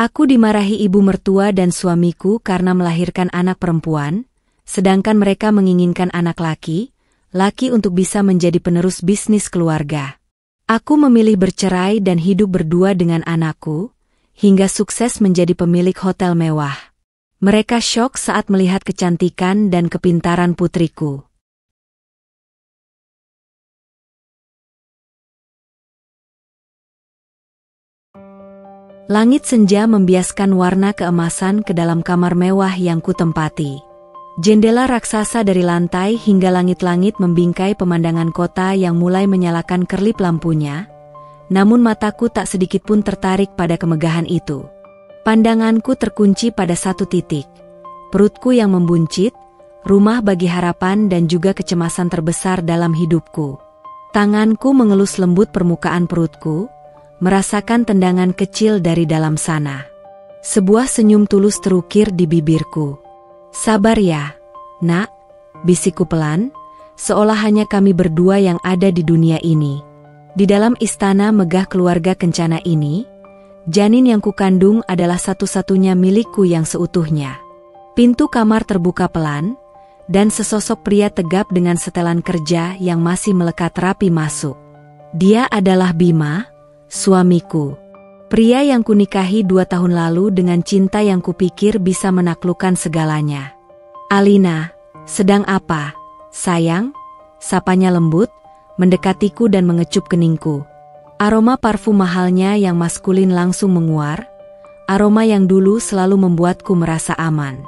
Aku dimarahi ibu mertua dan suamiku karena melahirkan anak perempuan, sedangkan mereka menginginkan anak laki untuk bisa menjadi penerus bisnis keluarga. Aku memilih bercerai dan hidup berdua dengan anakku, hingga sukses menjadi pemilik hotel mewah. Mereka syok saat melihat kecantikan dan kepintaran putriku. Langit senja membiaskan warna keemasan ke dalam kamar mewah yang kutempati. Jendela raksasa dari lantai hingga langit-langit membingkai pemandangan kota yang mulai menyalakan kerlip lampunya, namun mataku tak sedikit pun tertarik pada kemegahan itu. Pandanganku terkunci pada satu titik. Perutku yang membuncit, rumah bagi harapan dan juga kecemasan terbesar dalam hidupku. Tanganku mengelus lembut permukaan perutku, merasakan tendangan kecil dari dalam sana. Sebuah senyum tulus terukir di bibirku. Sabar ya, nak, bisikku pelan, seolah hanya kami berdua yang ada di dunia ini. Di dalam istana megah keluarga Kencana ini, janin yang kukandung adalah satu-satunya milikku yang seutuhnya. Pintu kamar terbuka pelan, dan sesosok pria tegap dengan setelan kerja yang masih melekat rapi masuk. Dia adalah Bima, suamiku. Pria yang kunikahi 2 tahun lalu dengan cinta yang kupikir bisa menaklukkan segalanya. Alina, sedang apa, sayang? Sapanya lembut, mendekatiku dan mengecup keningku. Aroma parfum mahalnya yang maskulin langsung menguar, aroma yang dulu selalu membuatku merasa aman.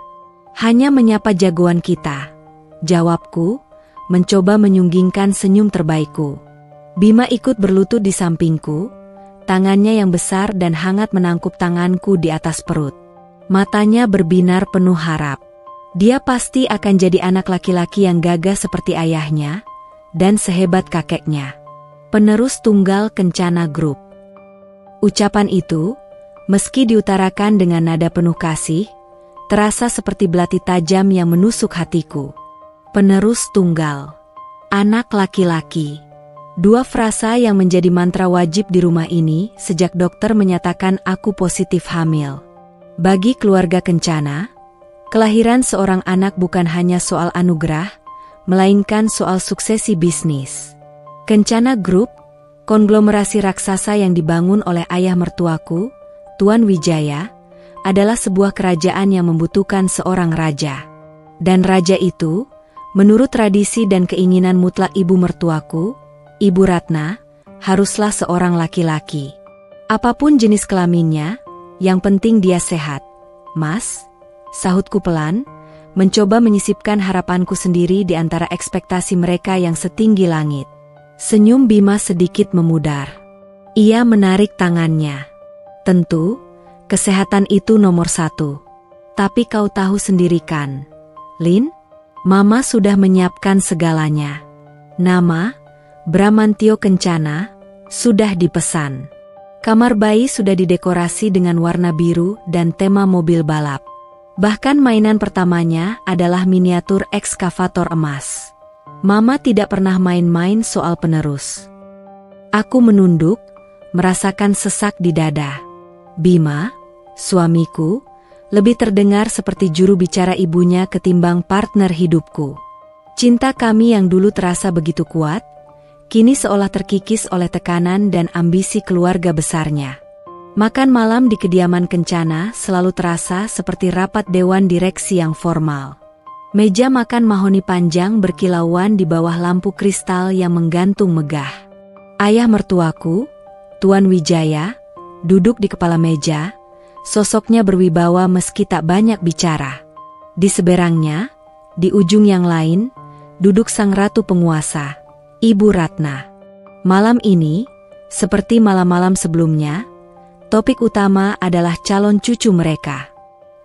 Hanya menyapa jagoan kita, jawabku, mencoba menyunggingkan senyum terbaikku. Bima ikut berlutut di sampingku, tangannya yang besar dan hangat menangkup tanganku di atas perut. Matanya berbinar penuh harap. Dia pasti akan jadi anak laki-laki yang gagah seperti ayahnya, dan sehebat kakeknya. Penerus tunggal Kencana Group. Ucapan itu, meski diutarakan dengan nada penuh kasih, terasa seperti belati tajam yang menusuk hatiku. Penerus tunggal. Anak laki-laki. 2 frasa yang menjadi mantra wajib di rumah ini sejak dokter menyatakan aku positif hamil. Bagi keluarga Kencana, kelahiran seorang anak bukan hanya soal anugerah, melainkan soal suksesi bisnis. Kencana Group, konglomerasi raksasa yang dibangun oleh ayah mertuaku, Tuan Wijaya, adalah sebuah kerajaan yang membutuhkan seorang raja. Dan raja itu, menurut tradisi dan keinginan mutlak ibu mertuaku, Ibu Ratna, haruslah seorang laki-laki. Apapun jenis kelaminnya, yang penting dia sehat. Mas, sahutku pelan, mencoba menyisipkan harapanku sendiri di antara ekspektasi mereka yang setinggi langit. Senyum Bima sedikit memudar. Ia menarik tangannya. Tentu, kesehatan itu nomor 1. Tapi kau tahu sendiri kan, Lin? Mama sudah menyiapkan segalanya. Nama, Bramantio Kencana, sudah dipesan. Kamar bayi sudah didekorasi dengan warna biru dan tema mobil balap. Bahkan mainan pertamanya adalah miniatur ekskavator emas. Mama tidak pernah main-main soal penerus. Aku menunduk, merasakan sesak di dada. Bima, suamiku, lebih terdengar seperti juru bicara ibunya ketimbang partner hidupku. Cinta kami yang dulu terasa begitu kuat, kini seolah terkikis oleh tekanan dan ambisi keluarga besarnya. Makan malam di kediaman Kencana selalu terasa seperti rapat dewan direksi yang formal. Meja makan mahoni panjang berkilauan di bawah lampu kristal yang menggantung megah. Ayah mertuaku, Tuan Wijaya, duduk di kepala meja, sosoknya berwibawa meski tak banyak bicara. Di seberangnya, di ujung yang lain, duduk sang ratu penguasa, Ibu Ratna. Malam ini, seperti malam-malam sebelumnya, topik utama adalah calon cucu mereka.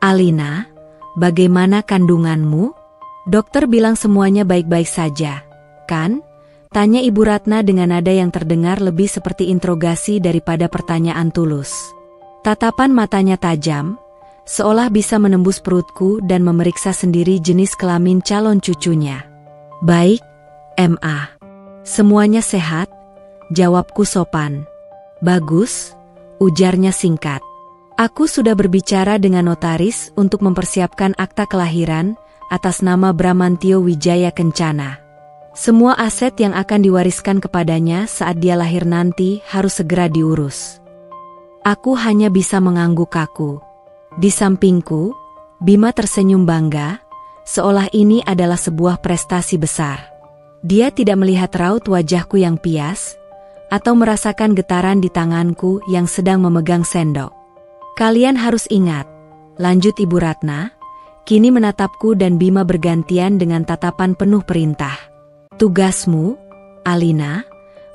Alina, bagaimana kandunganmu? Dokter bilang semuanya baik-baik saja, kan? Tanya Ibu Ratna dengan nada yang terdengar lebih seperti interogasi daripada pertanyaan tulus. Tatapan matanya tajam, seolah bisa menembus perutku dan memeriksa sendiri jenis kelamin calon cucunya. Baik, Ma. Semuanya sehat, jawabku sopan. Bagus, ujarnya singkat. Aku sudah berbicara dengan notaris untuk mempersiapkan akta kelahiran atas nama Bramantio Wijaya Kencana. Semua aset yang akan diwariskan kepadanya saat dia lahir nanti harus segera diurus. Aku hanya bisa mengangguk kaku. Di sampingku, Bima tersenyum bangga, seolah ini adalah sebuah prestasi besar. Dia tidak melihat raut wajahku yang pias, atau merasakan getaran di tanganku yang sedang memegang sendok. Kalian harus ingat, lanjut Ibu Ratna, kini menatapku dan Bima bergantian dengan tatapan penuh perintah. Tugasmu, Alina,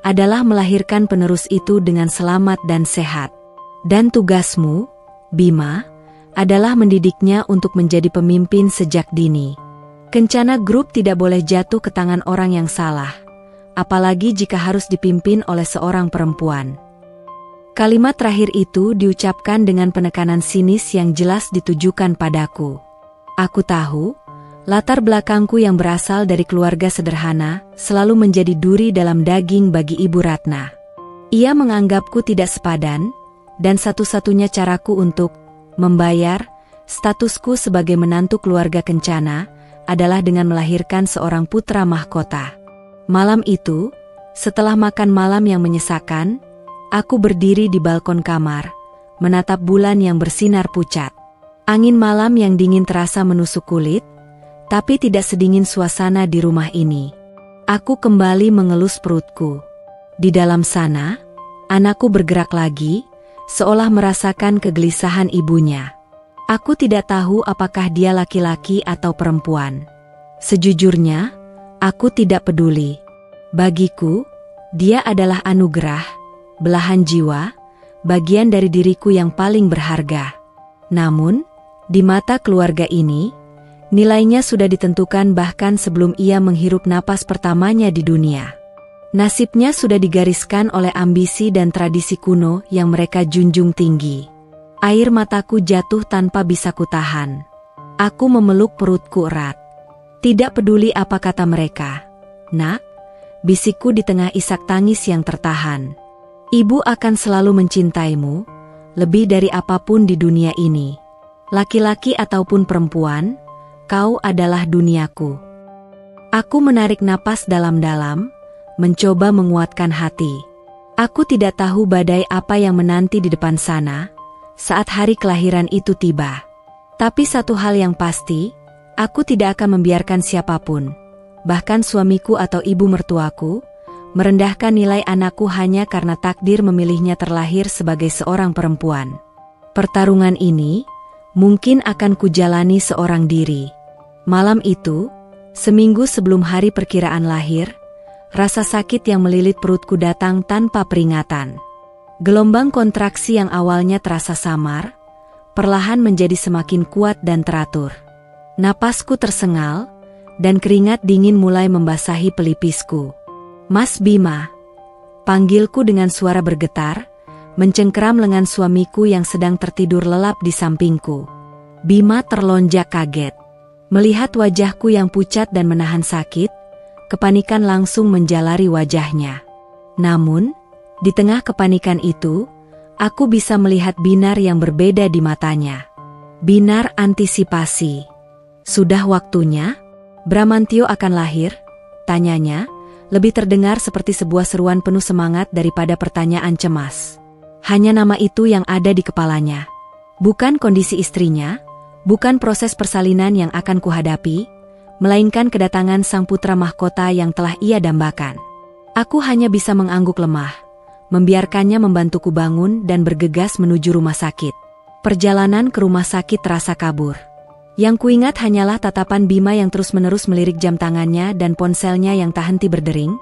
adalah melahirkan penerus itu dengan selamat dan sehat. Dan tugasmu, Bima, adalah mendidiknya untuk menjadi pemimpin sejak dini. Kencana Group tidak boleh jatuh ke tangan orang yang salah, apalagi jika harus dipimpin oleh seorang perempuan. Kalimat terakhir itu diucapkan dengan penekanan sinis yang jelas ditujukan padaku. Aku tahu, latar belakangku yang berasal dari keluarga sederhana selalu menjadi duri dalam daging bagi Ibu Ratna. Ia menganggapku tidak sepadan, dan satu-satunya caraku untuk membayar statusku sebagai menantu keluarga Kencana adalah dengan melahirkan seorang putra mahkota. Malam itu, setelah makan malam yang menyesakan, aku berdiri di balkon kamar, menatap bulan yang bersinar pucat. Angin malam yang dingin terasa menusuk kulit, tapi tidak sedingin suasana di rumah ini. Aku kembali mengelus perutku. Di dalam sana, anakku bergerak lagi, seolah merasakan kegelisahan ibunya. Aku tidak tahu apakah dia laki-laki atau perempuan. Sejujurnya, aku tidak peduli. Bagiku, dia adalah anugerah, belahan jiwa, bagian dari diriku yang paling berharga. Namun, di mata keluarga ini, nilainya sudah ditentukan bahkan sebelum ia menghirup napas pertamanya di dunia. Nasibnya sudah digariskan oleh ambisi dan tradisi kuno yang mereka junjung tinggi. Air mataku jatuh tanpa bisa kutahan. Aku memeluk perutku erat. Tidak peduli apa kata mereka. Nak, bisikku di tengah isak tangis yang tertahan. Ibu akan selalu mencintaimu, lebih dari apapun di dunia ini. Laki-laki ataupun perempuan, kau adalah duniaku. Aku menarik napas dalam-dalam, mencoba menguatkan hati. Aku tidak tahu badai apa yang menanti di depan sana, saat hari kelahiran itu tiba. Tapi satu hal yang pasti, aku tidak akan membiarkan siapapun, bahkan suamiku atau ibu mertuaku, merendahkan nilai anakku hanya karena takdir memilihnya terlahir sebagai seorang perempuan. Pertarungan ini, mungkin akan kujalani seorang diri. Malam itu, seminggu sebelum hari perkiraan lahir, rasa sakit yang melilit perutku datang tanpa peringatan. Gelombang kontraksi yang awalnya terasa samar, perlahan menjadi semakin kuat dan teratur. Napasku tersengal, dan keringat dingin mulai membasahi pelipisku. Mas Bima, panggilku dengan suara bergetar, mencengkeram lengan suamiku yang sedang tertidur lelap di sampingku. Bima terlonjak kaget. Melihat wajahku yang pucat dan menahan sakit, kepanikan langsung menjalari wajahnya. Namun, di tengah kepanikan itu, aku bisa melihat binar yang berbeda di matanya. Binar antisipasi. Sudah waktunya? Bramantio akan lahir? Tanyanya, lebih terdengar seperti sebuah seruan penuh semangat daripada pertanyaan cemas. Hanya nama itu yang ada di kepalanya. Bukan kondisi istrinya, bukan proses persalinan yang akan kuhadapi, melainkan kedatangan sang putra mahkota yang telah ia dambakan. Aku hanya bisa mengangguk lemah, membiarkannya membantuku bangun dan bergegas menuju rumah sakit. Perjalanan ke rumah sakit terasa kabur. Yang kuingat hanyalah tatapan Bima yang terus-menerus melirik jam tangannya dan ponselnya yang tak henti berdering,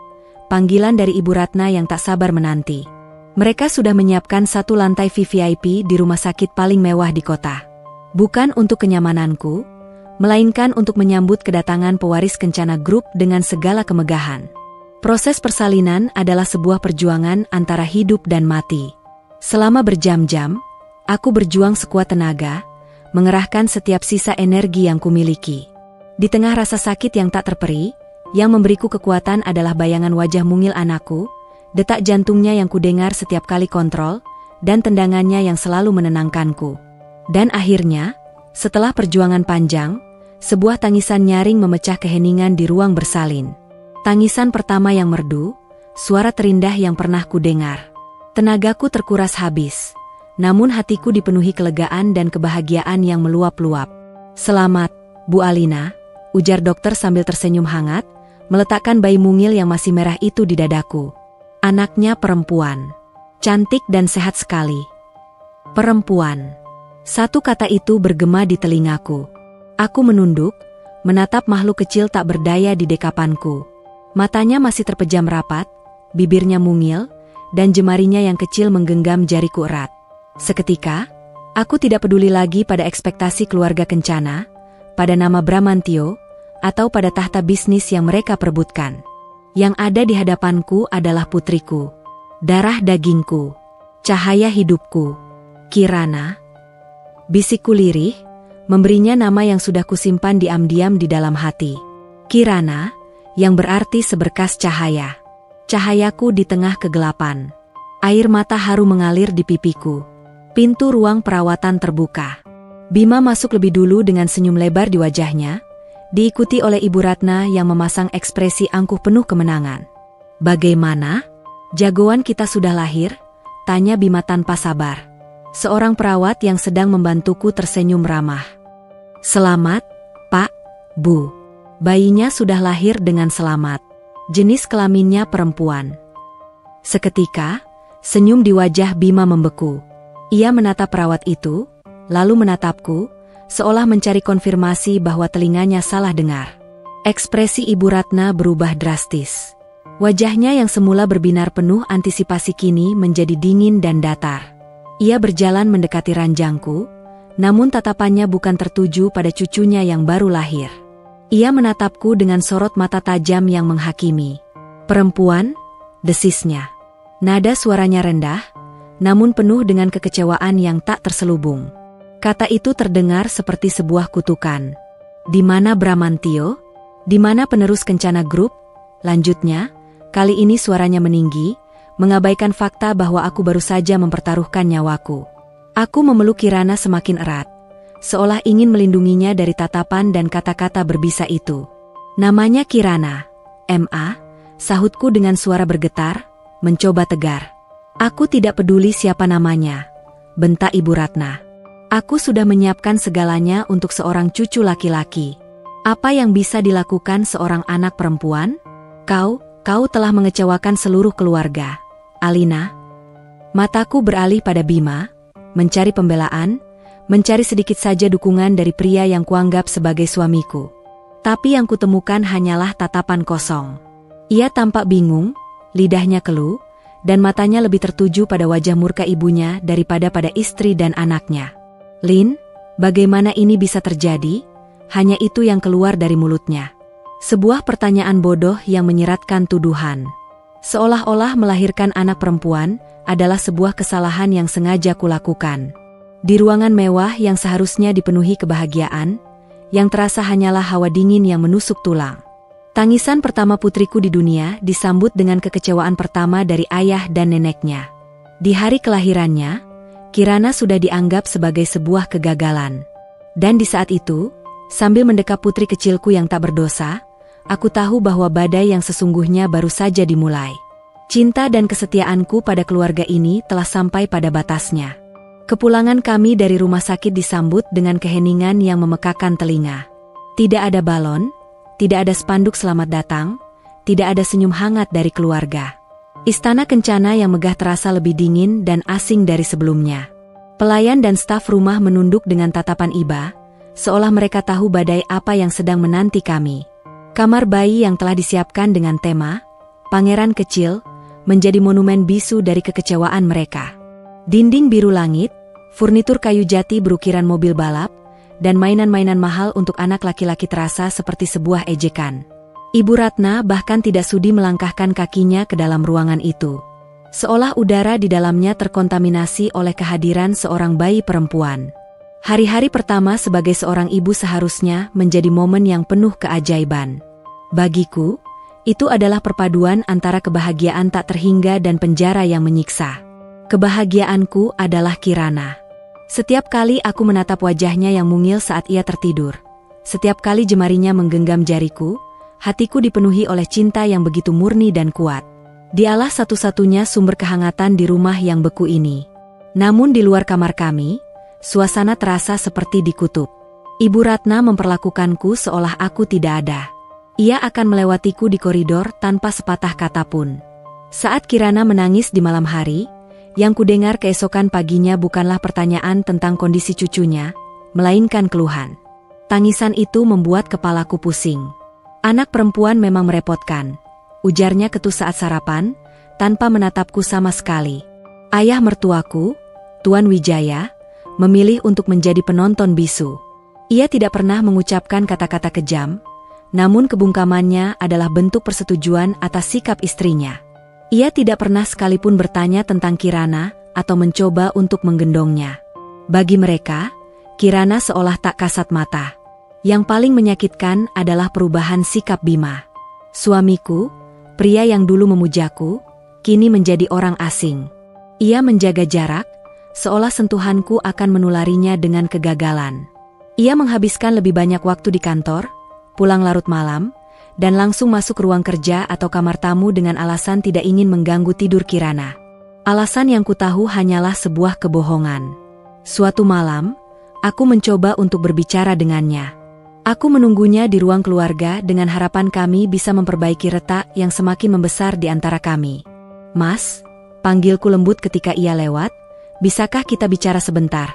panggilan dari Ibu Ratna yang tak sabar menanti. Mereka sudah menyiapkan satu lantai VVIP di rumah sakit paling mewah di kota. Bukan untuk kenyamananku, melainkan untuk menyambut kedatangan pewaris Kencana Group dengan segala kemegahan. Proses persalinan adalah sebuah perjuangan antara hidup dan mati. Selama berjam-jam, aku berjuang sekuat tenaga, mengerahkan setiap sisa energi yang kumiliki. Di tengah rasa sakit yang tak terperi, yang memberiku kekuatan adalah bayangan wajah mungil anakku, detak jantungnya yang kudengar setiap kali kontrol, dan tendangannya yang selalu menenangkanku. Dan akhirnya, setelah perjuangan panjang, sebuah tangisan nyaring memecah keheningan di ruang bersalin. Tangisan pertama yang merdu, suara terindah yang pernah kudengar. Tenagaku terkuras habis, namun hatiku dipenuhi kelegaan dan kebahagiaan yang meluap-luap. "Selamat, Bu Alina," ujar dokter sambil tersenyum hangat, meletakkan bayi mungil yang masih merah itu di dadaku. Anaknya perempuan. Cantik dan sehat sekali. Perempuan. Satu kata itu bergema di telingaku. Aku menunduk, menatap makhluk kecil tak berdaya di dekapanku. Matanya masih terpejam rapat, bibirnya mungil, dan jemarinya yang kecil menggenggam jariku erat. Seketika, aku tidak peduli lagi pada ekspektasi keluarga kencana, pada nama Bramantio, atau pada tahta bisnis yang mereka perebutkan. Yang ada di hadapanku adalah putriku, darah dagingku, cahaya hidupku, Kirana. Bisikku lirih, memberinya nama yang sudah kusimpan diam-diam di dalam hati. Kirana, yang berarti seberkas cahaya. Cahayaku di tengah kegelapan. Air mata haru mengalir di pipiku. Pintu ruang perawatan terbuka. Bima masuk lebih dulu dengan senyum lebar di wajahnya, diikuti oleh Ibu Ratna yang memasang ekspresi angkuh penuh kemenangan. "Bagaimana? Jagoan kita sudah lahir?" tanya Bima tanpa sabar. Seorang perawat yang sedang membantuku tersenyum ramah. "Selamat, Pak, Bu. Bayinya sudah lahir dengan selamat. Jenis kelaminnya perempuan." Seketika, senyum di wajah Bima membeku. Ia menatap perawat itu, lalu menatapku, seolah mencari konfirmasi bahwa telinganya salah dengar. Ekspresi Ibu Ratna berubah drastis. Wajahnya yang semula berbinar penuh antisipasi kini menjadi dingin dan datar. Ia berjalan mendekati ranjangku, namun tatapannya bukan tertuju pada cucunya yang baru lahir. Ia menatapku dengan sorot mata tajam yang menghakimi. "Perempuan?" desisnya. Nada suaranya rendah, namun penuh dengan kekecewaan yang tak terselubung. Kata itu terdengar seperti sebuah kutukan. "Di mana Bramantio? Di mana penerus Kencana Group?" Lanjutnya, kali ini suaranya meninggi, mengabaikan fakta bahwa aku baru saja mempertaruhkan nyawaku. Aku memeluk Kirana semakin erat, seolah ingin melindunginya dari tatapan dan kata-kata berbisa itu. "Namanya Kirana, M.A., sahutku dengan suara bergetar, mencoba tegar. "Aku tidak peduli siapa namanya," bentak Ibu Ratna. "Aku sudah menyiapkan segalanya untuk seorang cucu laki-laki. Apa yang bisa dilakukan seorang anak perempuan? Kau telah mengecewakan seluruh keluarga, Alina." Mataku beralih pada Bima, mencari pembelaan, mencari sedikit saja dukungan dari pria yang kuanggap sebagai suamiku. Tapi yang kutemukan hanyalah tatapan kosong. Ia tampak bingung, lidahnya keluh, dan matanya lebih tertuju pada wajah murka ibunya daripada pada istri dan anaknya. "Lin, bagaimana ini bisa terjadi?" Hanya itu yang keluar dari mulutnya. Sebuah pertanyaan bodoh yang menyeratkan tuduhan. Seolah-olah melahirkan anak perempuan adalah sebuah kesalahan yang sengaja kulakukan. Di ruangan mewah yang seharusnya dipenuhi kebahagiaan, yang terasa hanyalah hawa dingin yang menusuk tulang. Tangisan pertama putriku di dunia disambut dengan kekecewaan pertama dari ayah dan neneknya. Di hari kelahirannya, Kirana sudah dianggap sebagai sebuah kegagalan. Dan di saat itu, sambil mendekap putri kecilku yang tak berdosa, aku tahu bahwa badai yang sesungguhnya baru saja dimulai. Cinta dan kesetiaanku pada keluarga ini telah sampai pada batasnya. Kepulangan kami dari rumah sakit disambut dengan keheningan yang memekakan telinga. Tidak ada balon, tidak ada spanduk selamat datang, tidak ada senyum hangat dari keluarga. Istana Kencana yang megah terasa lebih dingin dan asing dari sebelumnya. Pelayan dan staf rumah menunduk dengan tatapan iba, seolah mereka tahu badai apa yang sedang menanti kami. Kamar bayi yang telah disiapkan dengan tema Pangeran Kecil menjadi monumen bisu dari kekecewaan mereka. Dinding biru langit, furnitur kayu jati berukiran mobil balap, dan mainan-mainan mahal untuk anak laki-laki terasa seperti sebuah ejekan. Ibu Ratna bahkan tidak sudi melangkahkan kakinya ke dalam ruangan itu. Seolah udara di dalamnya terkontaminasi oleh kehadiran seorang bayi perempuan. Hari-hari pertama sebagai seorang ibu seharusnya menjadi momen yang penuh keajaiban. Bagiku, itu adalah perpaduan antara kebahagiaan tak terhingga dan penjara yang menyiksa. Kebahagiaanku adalah Kirana. Setiap kali aku menatap wajahnya yang mungil saat ia tertidur, setiap kali jemarinya menggenggam jariku, hatiku dipenuhi oleh cinta yang begitu murni dan kuat. Dialah satu-satunya sumber kehangatan di rumah yang beku ini. Namun di luar kamar kami, suasana terasa seperti di kutub. Ibu Ratna memperlakukanku seolah aku tidak ada. Ia akan melewatiku di koridor tanpa sepatah kata pun. Saat Kirana menangis di malam hari, yang kudengar keesokan paginya bukanlah pertanyaan tentang kondisi cucunya, melainkan keluhan. Tangisan itu membuat kepalaku pusing. Anak perempuan memang merepotkan, ujarnya ketus saat sarapan, tanpa menatapku sama sekali. Ayah mertuaku, Tuan Wijaya, memilih untuk menjadi penonton bisu. Ia tidak pernah mengucapkan kata-kata kejam, namun kebungkamannya adalah bentuk persetujuan atas sikap istrinya. Ia tidak pernah sekalipun bertanya tentang Kirana atau mencoba untuk menggendongnya. Bagi mereka, Kirana seolah tak kasat mata. Yang paling menyakitkan adalah perubahan sikap Bima. Suamiku, pria yang dulu memujaku, kini menjadi orang asing. Ia menjaga jarak, seolah sentuhanku akan menularinya dengan kegagalan. Ia menghabiskan lebih banyak waktu di kantor, pulang larut malam, dan langsung masuk ruang kerja atau kamar tamu dengan alasan tidak ingin mengganggu tidur Kirana. Alasan yang kutahu hanyalah sebuah kebohongan. Suatu malam, aku mencoba untuk berbicara dengannya. Aku menunggunya di ruang keluarga dengan harapan kami bisa memperbaiki retak yang semakin membesar di antara kami. "Mas," panggilku lembut ketika ia lewat, "bisakah kita bicara sebentar?"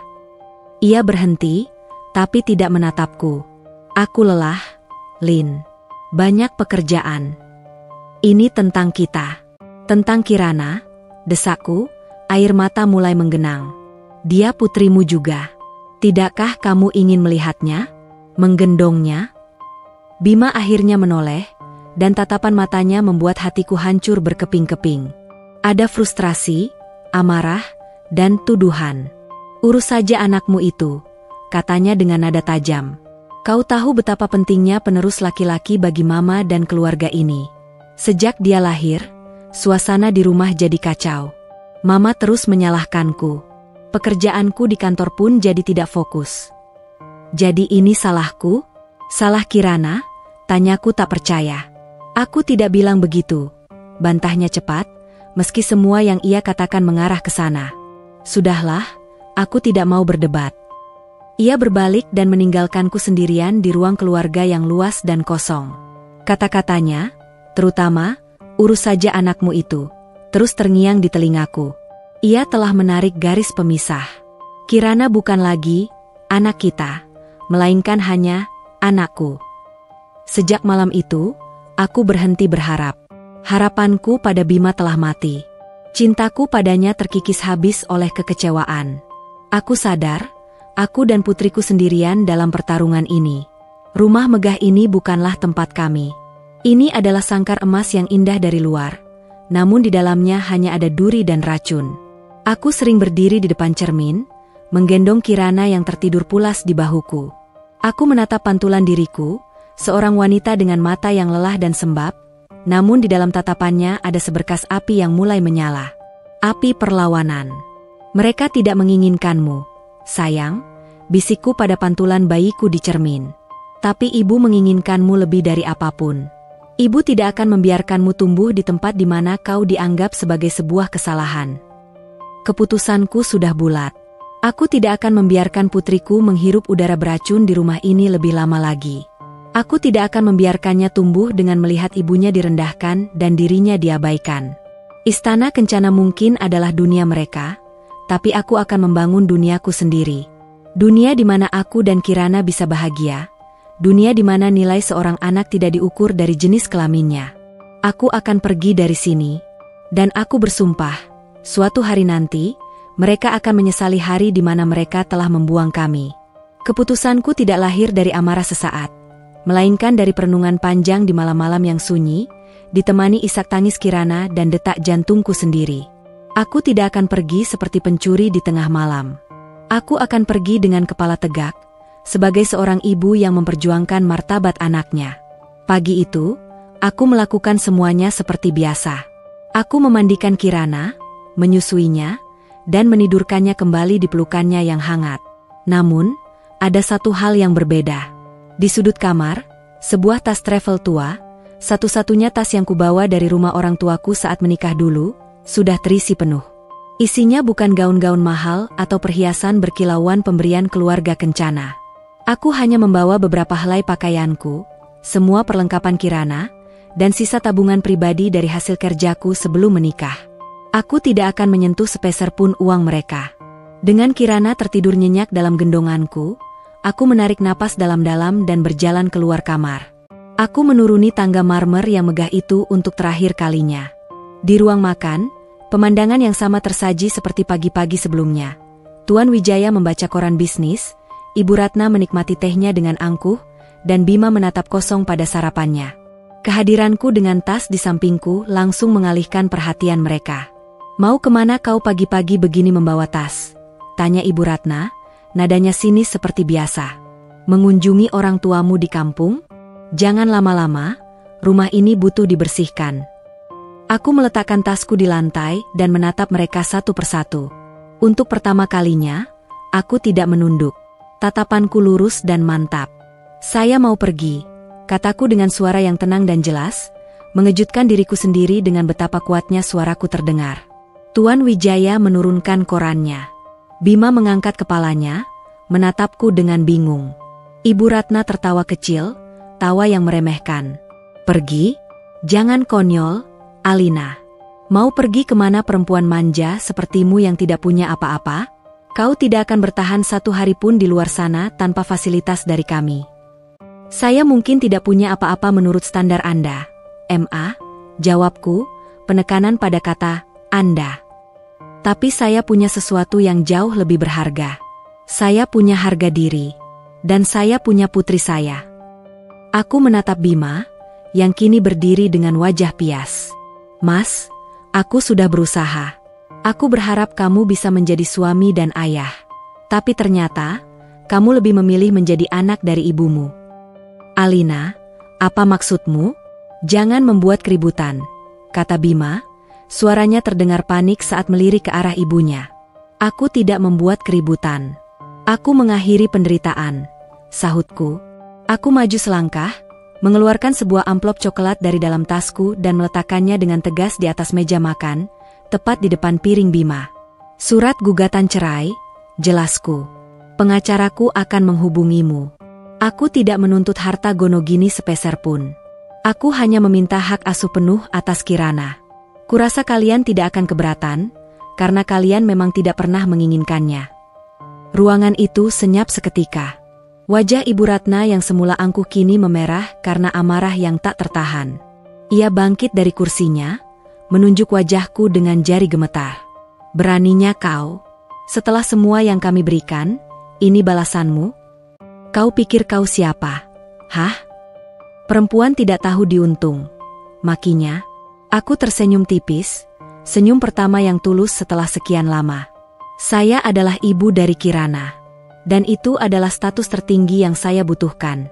Ia berhenti, tapi tidak menatapku. "Aku lelah, Lin. Banyak pekerjaan. Ini tentang kita." "Tentang Kirana?" desakku, air mata mulai menggenang. "Dia putrimu juga. Tidakkah kamu ingin melihatnya? Menggendongnya?" Bima akhirnya menoleh, dan tatapan matanya membuat hatiku hancur berkeping-keping. Ada frustrasi, amarah, dan tuduhan. "Urus saja anakmu itu," katanya dengan nada tajam. "Kau tahu betapa pentingnya penerus laki-laki bagi mama dan keluarga ini. Sejak dia lahir, suasana di rumah jadi kacau. Mama terus menyalahkanku. Pekerjaanku di kantor pun jadi tidak fokus." "Jadi ini salahku? Salah Kirana?" tanyaku tak percaya. "Aku tidak bilang begitu," bantahnya cepat, meski semua yang ia katakan mengarah ke sana. "Sudahlah, aku tidak mau berdebat." Ia berbalik dan meninggalkanku sendirian di ruang keluarga yang luas dan kosong. Kata-katanya, terutama, "urus saja anakmu itu," terus terngiang di telingaku. Ia telah menarik garis pemisah. Kirana bukan lagi anak kita, melainkan hanya anakku. Sejak malam itu, aku berhenti berharap. Harapanku pada Bima telah mati. Cintaku padanya terkikis habis oleh kekecewaan. Aku sadar, aku dan putriku sendirian dalam pertarungan ini. Rumah megah ini bukanlah tempat kami. Ini adalah sangkar emas yang indah dari luar, namun di dalamnya hanya ada duri dan racun. Aku sering berdiri di depan cermin, menggendong Kirana yang tertidur pulas di bahuku. Aku menatap pantulan diriku, seorang wanita dengan mata yang lelah dan sembab, namun di dalam tatapannya ada seberkas api yang mulai menyala. Api perlawanan. "Mereka tidak menginginkanmu, sayang," bisikku pada pantulan bayiku di cermin. "Tapi ibu menginginkanmu lebih dari apapun. Ibu tidak akan membiarkanmu tumbuh di tempat di mana kau dianggap sebagai sebuah kesalahan." Keputusanku sudah bulat. Aku tidak akan membiarkan putriku menghirup udara beracun di rumah ini lebih lama lagi. Aku tidak akan membiarkannya tumbuh dengan melihat ibunya direndahkan dan dirinya diabaikan. Istana Kencana mungkin adalah dunia mereka, tapi aku akan membangun duniaku sendiri. Dunia di mana aku dan Kirana bisa bahagia. Dunia di mana nilai seorang anak tidak diukur dari jenis kelaminnya. Aku akan pergi dari sini. Dan aku bersumpah, suatu hari nanti, mereka akan menyesali hari di mana mereka telah membuang kami. Keputusanku tidak lahir dari amarah sesaat, melainkan dari perenungan panjang di malam-malam yang sunyi, ditemani isak tangis Kirana dan detak jantungku sendiri. Aku tidak akan pergi seperti pencuri di tengah malam. Aku akan pergi dengan kepala tegak, sebagai seorang ibu yang memperjuangkan martabat anaknya. Pagi itu, aku melakukan semuanya seperti biasa. Aku memandikan Kirana, menyusuinya, dan menidurkannya kembali di pelukannya yang hangat. Namun, ada satu hal yang berbeda. Di sudut kamar, sebuah tas travel tua, satu-satunya tas yang kubawa dari rumah orang tuaku saat menikah dulu, sudah terisi penuh. Isinya bukan gaun-gaun mahal atau perhiasan berkilauan pemberian keluarga kencana. Aku hanya membawa beberapa helai pakaianku, semua perlengkapan Kirana, dan sisa tabungan pribadi dari hasil kerjaku sebelum menikah. Aku tidak akan menyentuh sepeser pun uang mereka. Dengan Kirana tertidur nyenyak dalam gendonganku, aku menarik napas dalam-dalam dan berjalan keluar kamar. Aku menuruni tangga marmer yang megah itu untuk terakhir kalinya. Di ruang makan, pemandangan yang sama tersaji seperti pagi-pagi sebelumnya. Tuan Wijaya membaca koran bisnis, Ibu Ratna menikmati tehnya dengan angkuh, dan Bima menatap kosong pada sarapannya. Kehadiranku dengan tas di sampingku langsung mengalihkan perhatian mereka. "Mau kemana kau pagi-pagi begini membawa tas?" tanya Ibu Ratna, nadanya sinis seperti biasa. "Mengunjungi orang tuamu di kampung? Jangan lama-lama, rumah ini butuh dibersihkan." Aku meletakkan tasku di lantai dan menatap mereka satu persatu. Untuk pertama kalinya, aku tidak menunduk. Tatapanku lurus dan mantap. "Saya mau pergi," kataku dengan suara yang tenang dan jelas, mengejutkan diriku sendiri dengan betapa kuatnya suaraku terdengar. Tuan Wijaya menurunkan korannya. Bima mengangkat kepalanya, menatapku dengan bingung. Ibu Ratna tertawa kecil, tawa yang meremehkan. "Pergi? Jangan konyol, Alina. Mau pergi kemana perempuan manja sepertimu yang tidak punya apa-apa? Kau tidak akan bertahan satu hari pun di luar sana tanpa fasilitas dari kami." "Saya mungkin tidak punya apa-apa menurut standar Anda, Ma," jawabku, penekanan pada kata Anda. "Tapi saya punya sesuatu yang jauh lebih berharga. Saya punya harga diri. Dan saya punya putri saya." Aku menatap Bima, yang kini berdiri dengan wajah pias. "Mas, aku sudah berusaha. Aku berharap kamu bisa menjadi suami dan ayah. Tapi ternyata, kamu lebih memilih menjadi anak dari ibumu." "Alina, apa maksudmu? Jangan membuat keributan," kata Bima. Suaranya terdengar panik saat melirik ke arah ibunya. "Aku tidak membuat keributan. Aku mengakhiri penderitaan," sahutku. Aku maju selangkah, mengeluarkan sebuah amplop coklat dari dalam tasku dan meletakkannya dengan tegas di atas meja makan, tepat di depan piring Bima. "Surat gugatan cerai," jelasku. "Pengacaraku akan menghubungimu. Aku tidak menuntut harta Gonogini sepeser pun. Aku hanya meminta hak asuh penuh atas Kirana. Kurasa kalian tidak akan keberatan, karena kalian memang tidak pernah menginginkannya." Ruangan itu senyap seketika. Wajah Ibu Ratna yang semula angkuh kini memerah karena amarah yang tak tertahan. Ia bangkit dari kursinya, menunjuk wajahku dengan jari gemetar. "Beraninya kau? Setelah semua yang kami berikan, ini balasanmu? Kau pikir kau siapa? Hah? Perempuan tidak tahu diuntung," makinya. Aku tersenyum tipis, senyum pertama yang tulus setelah sekian lama. "Saya adalah ibu dari Kirana. Dan itu adalah status tertinggi yang saya butuhkan."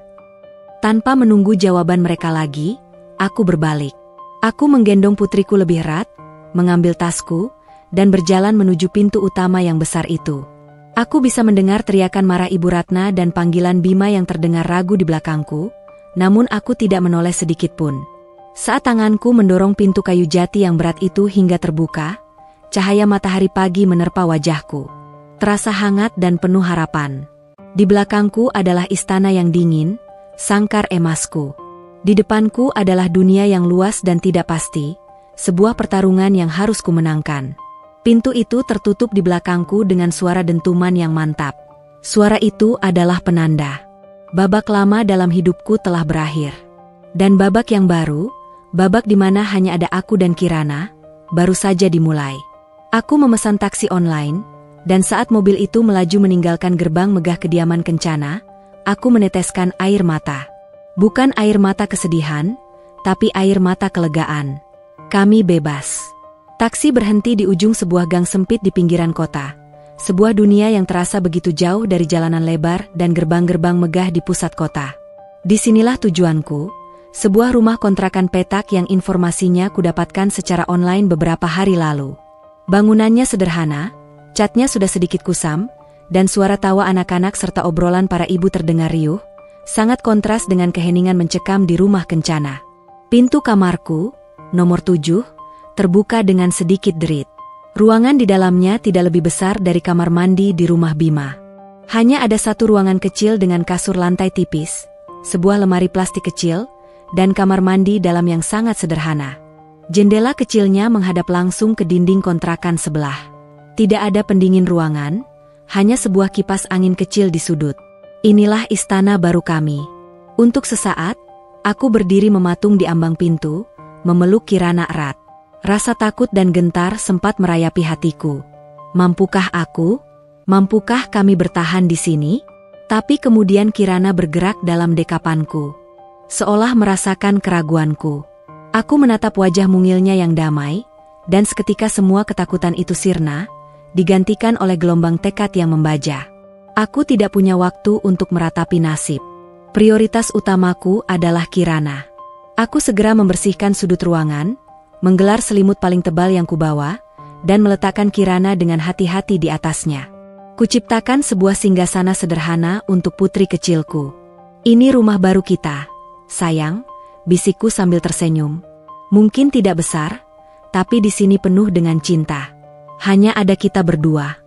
Tanpa menunggu jawaban mereka lagi, aku berbalik. Aku menggendong putriku lebih erat, mengambil tasku, dan berjalan menuju pintu utama yang besar itu. Aku bisa mendengar teriakan marah Ibu Ratna dan panggilan Bima yang terdengar ragu di belakangku, namun aku tidak menoleh sedikit pun. Saat tanganku mendorong pintu kayu jati yang berat itu hingga terbuka, cahaya matahari pagi menerpa wajahku. Terasa hangat dan penuh harapan. Di belakangku adalah istana yang dingin, sangkar emasku. Di depanku adalah dunia yang luas dan tidak pasti, sebuah pertarungan yang harus kumenangkan. Pintu itu tertutup di belakangku dengan suara dentuman yang mantap. Suara itu adalah penanda. Babak lama dalam hidupku telah berakhir. Dan babak yang baru, babak di mana hanya ada aku dan Kirana, baru saja dimulai. Aku memesan taksi online, dan saat mobil itu melaju meninggalkan gerbang megah kediaman Kencana, aku meneteskan air mata. Bukan air mata kesedihan, tapi air mata kelegaan. Kami bebas. Taksi berhenti di ujung sebuah gang sempit di pinggiran kota. Sebuah dunia yang terasa begitu jauh dari jalanan lebar dan gerbang-gerbang megah di pusat kota. Disinilah tujuanku, sebuah rumah kontrakan petak yang informasinya kudapatkan secara online beberapa hari lalu. Bangunannya sederhana, Catnya sudah sedikit kusam, dan suara tawa anak-anak serta obrolan para ibu terdengar riuh, sangat kontras dengan keheningan mencekam di rumah kencana. Pintu kamarku, nomor 7, terbuka dengan sedikit derit. Ruangan di dalamnya tidak lebih besar dari kamar mandi di rumah Bima. Hanya ada satu ruangan kecil dengan kasur lantai tipis, sebuah lemari plastik kecil, dan kamar mandi dalam yang sangat sederhana. Jendela kecilnya menghadap langsung ke dinding kontrakan sebelah. Tidak ada pendingin ruangan, hanya sebuah kipas angin kecil di sudut. Inilah istana baru kami. Untuk sesaat, aku berdiri mematung di ambang pintu, memeluk Kirana erat. Rasa takut dan gentar sempat merayapi hatiku. Mampukah aku? Mampukah kami bertahan di sini? Tapi kemudian Kirana bergerak dalam dekapanku. Seolah merasakan keraguanku. Aku menatap wajah mungilnya yang damai, dan seketika semua ketakutan itu sirna, digantikan oleh gelombang tekad yang membaja. Aku tidak punya waktu untuk meratapi nasib. Prioritas utamaku adalah Kirana. Aku segera membersihkan sudut ruangan, menggelar selimut paling tebal yang kubawa, dan meletakkan Kirana dengan hati-hati di atasnya. Kuciptakan sebuah singgasana sederhana untuk putri kecilku. Ini rumah baru kita, sayang, bisikku sambil tersenyum. Mungkin tidak besar, tapi di sini penuh dengan cinta. Hanya ada kita berdua.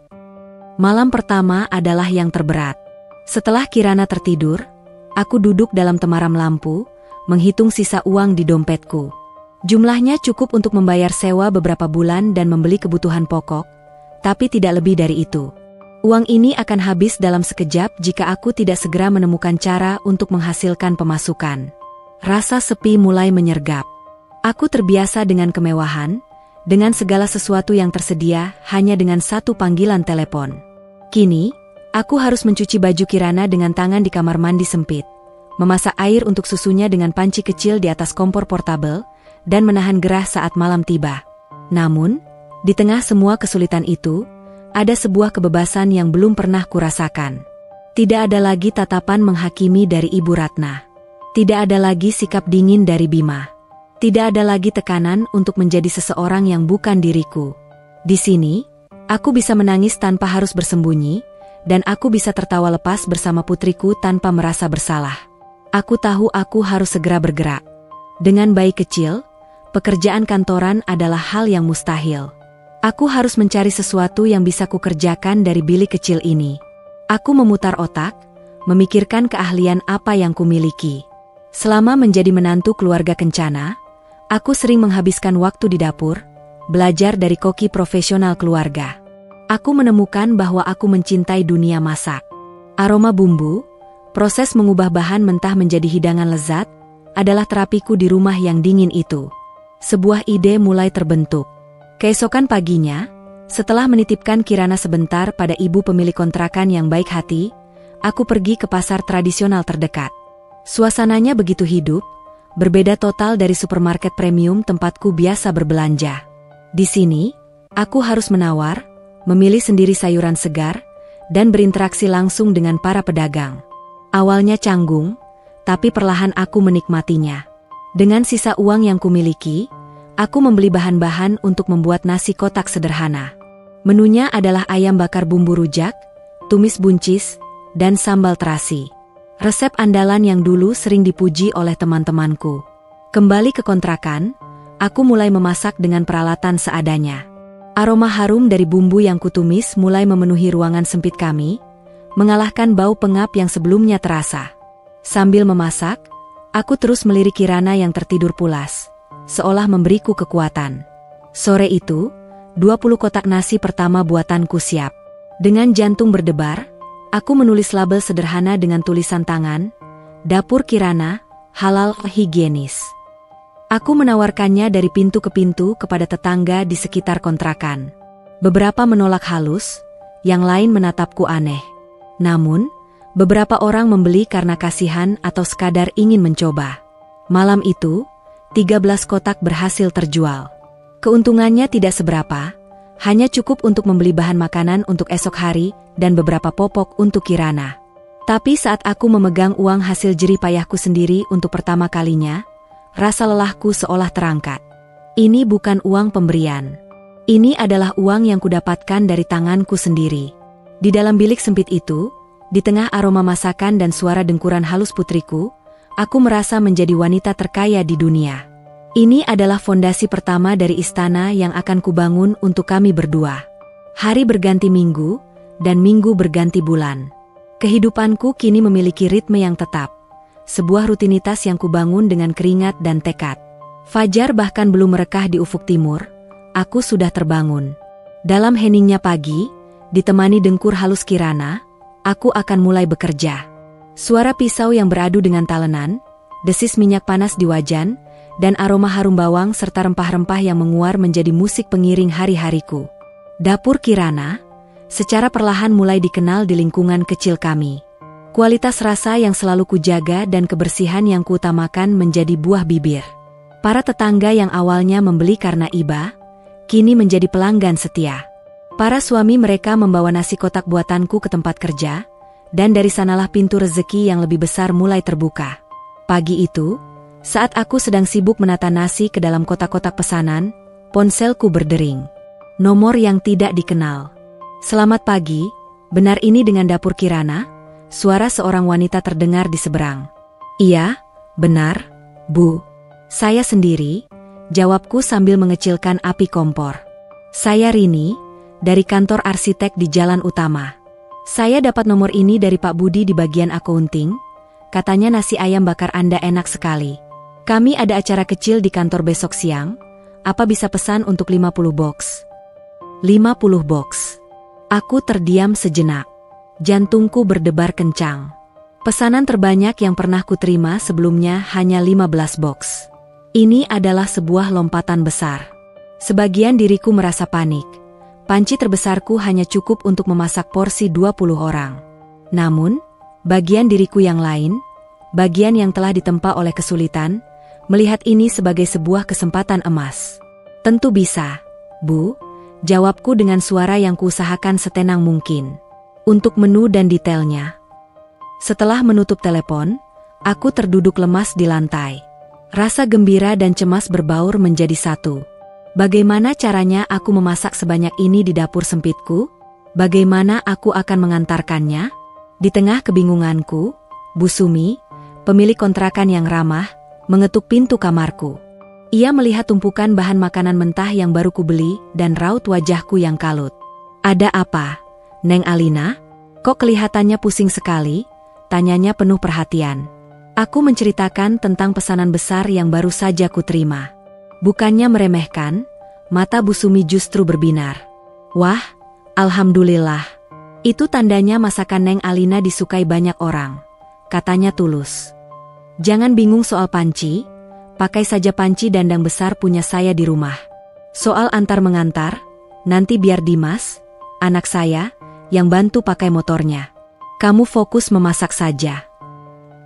Malam pertama adalah yang terberat. Setelah Kirana tertidur, aku duduk dalam temaram lampu, menghitung sisa uang di dompetku. Jumlahnya cukup untuk membayar sewa beberapa bulan dan membeli kebutuhan pokok, tapi tidak lebih dari itu. Uang ini akan habis dalam sekejap jika aku tidak segera menemukan cara untuk menghasilkan pemasukan. Rasa sepi mulai menyergap. Aku terbiasa dengan kemewahan, dengan segala sesuatu yang tersedia hanya dengan satu panggilan telepon. Kini, aku harus mencuci baju Kirana dengan tangan di kamar mandi sempit, memasak air untuk susunya dengan panci kecil di atas kompor portabel, dan menahan gerah saat malam tiba. Namun, di tengah semua kesulitan itu, ada sebuah kebebasan yang belum pernah kurasakan. Tidak ada lagi tatapan menghakimi dari Ibu Ratna. Tidak ada lagi sikap dingin dari Bima. Tidak ada lagi tekanan untuk menjadi seseorang yang bukan diriku. Di sini, aku bisa menangis tanpa harus bersembunyi, dan aku bisa tertawa lepas bersama putriku tanpa merasa bersalah. Aku tahu aku harus segera bergerak. Dengan bayi kecil, pekerjaan kantoran adalah hal yang mustahil. Aku harus mencari sesuatu yang bisa kukerjakan dari bilik kecil ini. Aku memutar otak, memikirkan keahlian apa yang kumiliki. Selama menjadi menantu keluarga kencana, aku sering menghabiskan waktu di dapur, belajar dari koki profesional keluarga. Aku menemukan bahwa aku mencintai dunia masak. Aroma bumbu, proses mengubah bahan mentah menjadi hidangan lezat, adalah terapiku di rumah yang dingin itu. Sebuah ide mulai terbentuk. Keesokan paginya, setelah menitipkan Kirana sebentar pada ibu pemilik kontrakan yang baik hati, aku pergi ke pasar tradisional terdekat. Suasananya begitu hidup, berbeda total dari supermarket premium tempatku biasa berbelanja. Di sini, aku harus menawar, memilih sendiri sayuran segar, dan berinteraksi langsung dengan para pedagang. Awalnya canggung, tapi perlahan aku menikmatinya. Dengan sisa uang yang kumiliki, aku membeli bahan-bahan untuk membuat nasi kotak sederhana. Menunya adalah ayam bakar bumbu rujak, tumis buncis, dan sambal terasi. Resep andalan yang dulu sering dipuji oleh teman-temanku. Kembali ke kontrakan, aku mulai memasak dengan peralatan seadanya. Aroma harum dari bumbu yang kutumis mulai memenuhi ruangan sempit kami, mengalahkan bau pengap yang sebelumnya terasa. Sambil memasak, aku terus melirik Kirana yang tertidur pulas, seolah memberiku kekuatan. Sore itu, 20 kotak nasi pertama buatanku siap. Dengan jantung berdebar, aku menulis label sederhana dengan tulisan tangan, "Dapur Kirana, halal higienis." Aku menawarkannya dari pintu ke pintu kepada tetangga di sekitar kontrakan. Beberapa menolak halus, yang lain menatapku aneh. Namun, beberapa orang membeli karena kasihan atau sekadar ingin mencoba. Malam itu, 13 kotak berhasil terjual. Keuntungannya tidak seberapa, hanya cukup untuk membeli bahan makanan untuk esok hari dan beberapa popok untuk Kirana. Tapi saat aku memegang uang hasil jerih payahku sendiri untuk pertama kalinya, rasa lelahku seolah terangkat. Ini bukan uang pemberian. Ini adalah uang yang kudapatkan dari tanganku sendiri. Di dalam bilik sempit itu, di tengah aroma masakan dan suara dengkuran halus putriku, aku merasa menjadi wanita terkaya di dunia. Ini adalah fondasi pertama dari istana yang akan kubangun untuk kami berdua. Hari berganti minggu, dan minggu berganti bulan. Kehidupanku kini memiliki ritme yang tetap. Sebuah rutinitas yang kubangun dengan keringat dan tekad. Fajar bahkan belum merekah di ufuk timur, aku sudah terbangun. Dalam heningnya pagi, ditemani dengkur halus Kirana, aku akan mulai bekerja. Suara pisau yang beradu dengan talenan, desis minyak panas di wajan, dan aroma harum bawang serta rempah-rempah yang menguar menjadi musik pengiring hari-hariku. Dapur Kirana, secara perlahan mulai dikenal di lingkungan kecil kami. Kualitas rasa yang selalu kujaga dan kebersihan yang kuutamakan menjadi buah bibir. Para tetangga yang awalnya membeli karena iba, kini menjadi pelanggan setia. Para suami mereka membawa nasi kotak buatanku ke tempat kerja, dan dari sanalah pintu rezeki yang lebih besar mulai terbuka. Pagi itu, saat aku sedang sibuk menata nasi ke dalam kotak-kotak pesanan, ponselku berdering. Nomor yang tidak dikenal. Selamat pagi, benar ini dengan dapur Kirana? Suara seorang wanita terdengar di seberang. Iya, benar, Bu. Saya sendiri, jawabku sambil mengecilkan api kompor. Saya Rini, dari kantor arsitek di Jalan Utama. Saya dapat nomor ini dari Pak Budi di bagian accounting. Katanya nasi ayam bakar Anda enak sekali. Kami ada acara kecil di kantor besok siang. Apa bisa pesan untuk 50 box? 50 box. Aku terdiam sejenak. Jantungku berdebar kencang. Pesanan terbanyak yang pernah kuterima sebelumnya hanya 15 box. Ini adalah sebuah lompatan besar. Sebagian diriku merasa panik. Panci terbesarku hanya cukup untuk memasak porsi 20 orang. Namun, bagian diriku yang lain, bagian yang telah ditempa oleh kesulitan, melihat ini sebagai sebuah kesempatan emas. Tentu bisa, Bu, jawabku dengan suara yang kuusahakan setenang mungkin. Untuk menu dan detailnya. Setelah menutup telepon, aku terduduk lemas di lantai. Rasa gembira dan cemas berbaur menjadi satu. Bagaimana caranya aku memasak sebanyak ini di dapur sempitku? Bagaimana aku akan mengantarkannya? Di tengah kebingunganku, Bu Sumi, pemilik kontrakan yang ramah, mengetuk pintu kamarku. Ia melihat tumpukan bahan makanan mentah yang baru kubeli dan raut wajahku yang kalut. Ada apa? Neng Alina, kok kelihatannya pusing sekali? Tanyanya penuh perhatian. Aku menceritakan tentang pesanan besar yang baru saja kuterima. Bukannya meremehkan, mata Bu Sumi justru berbinar. Wah, alhamdulillah. Itu tandanya masakan Neng Alina disukai banyak orang, katanya tulus. Jangan bingung soal panci, pakai saja panci dandang besar punya saya di rumah. Soal antar-mengantar, nanti biar Dimas, anak saya, yang bantu pakai motornya. Kamu fokus memasak saja.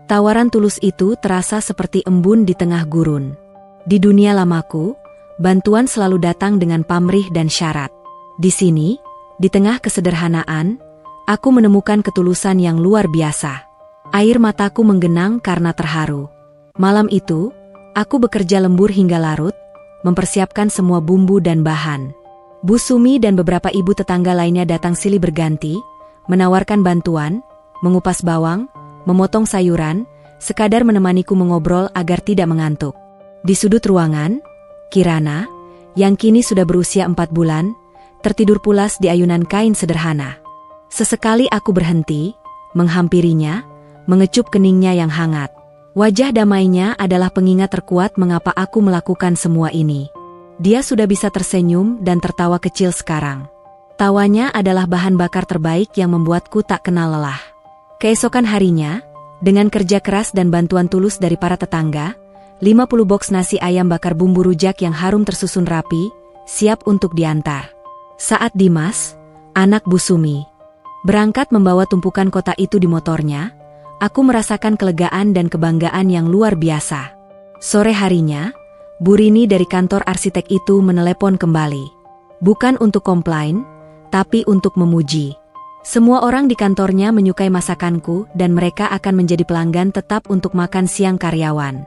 Tawaran tulus itu terasa seperti embun di tengah gurun. Di dunia lamaku, bantuan selalu datang dengan pamrih dan syarat. Di sini, di tengah kesederhanaan, aku menemukan ketulusan yang luar biasa. Air mataku menggenang karena terharu. Malam itu, aku bekerja lembur hingga larut, mempersiapkan semua bumbu dan bahan. Bu Sumi dan beberapa ibu tetangga lainnya datang silih berganti, menawarkan bantuan, mengupas bawang, memotong sayuran, sekadar menemaniku mengobrol agar tidak mengantuk. Di sudut ruangan, Kirana, yang kini sudah berusia 4 bulan, tertidur pulas di ayunan kain sederhana. Sesekali aku berhenti, menghampirinya, mengecup keningnya yang hangat. Wajah damainya adalah pengingat terkuat mengapa aku melakukan semua ini. Dia sudah bisa tersenyum dan tertawa kecil sekarang. Tawanya adalah bahan bakar terbaik yang membuatku tak kenal lelah. Keesokan harinya, dengan kerja keras dan bantuan tulus dari para tetangga, 50 box nasi ayam bakar bumbu rujak yang harum tersusun rapi, siap untuk diantar. Saat Dimas, anak Bu Sumi, berangkat membawa tumpukan kota itu di motornya, aku merasakan kelegaan dan kebanggaan yang luar biasa. Sore harinya, Bu Rini dari kantor arsitek itu menelepon kembali. Bukan untuk komplain, tapi untuk memuji. Semua orang di kantornya menyukai masakanku dan mereka akan menjadi pelanggan tetap untuk makan siang karyawan.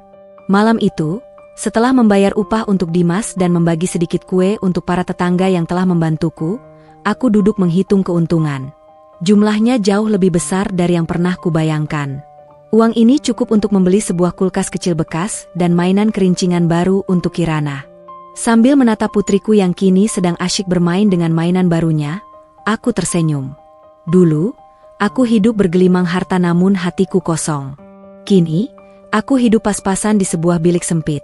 Malam itu, Setelah membayar upah untuk Dimas dan membagi sedikit kue untuk para tetangga yang telah membantuku, aku duduk menghitung keuntungan. Jumlahnya jauh lebih besar dari yang pernah kubayangkan. Uang ini cukup untuk membeli sebuah kulkas kecil bekas dan mainan kerincingan baru untuk Kirana. Sambil menatap putriku yang kini sedang asyik bermain dengan mainan barunya, aku tersenyum. Dulu, aku hidup bergelimang harta namun hatiku kosong. Kini, aku hidup pas-pasan di sebuah bilik sempit.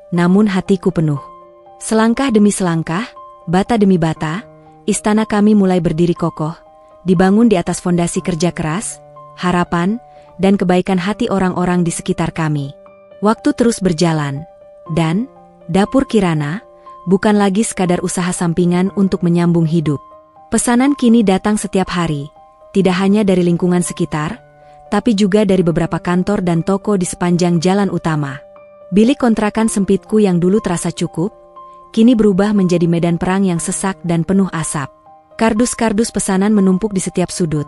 Namun hatiku penuh. Selangkah demi selangkah, bata demi bata, istana kami mulai berdiri kokoh, dibangun di atas fondasi kerja keras, harapan, dan kebaikan hati orang-orang di sekitar kami. Waktu terus berjalan, dan dapur Kirana bukan lagi sekadar usaha sampingan untuk menyambung hidup. Pesanan kini datang setiap hari, tidak hanya dari lingkungan sekitar, tapi juga dari beberapa kantor dan toko di sepanjang jalan utama. Bilik kontrakan sempitku yang dulu terasa cukup, kini berubah menjadi medan perang yang sesak dan penuh asap. Kardus-kardus pesanan menumpuk di setiap sudut.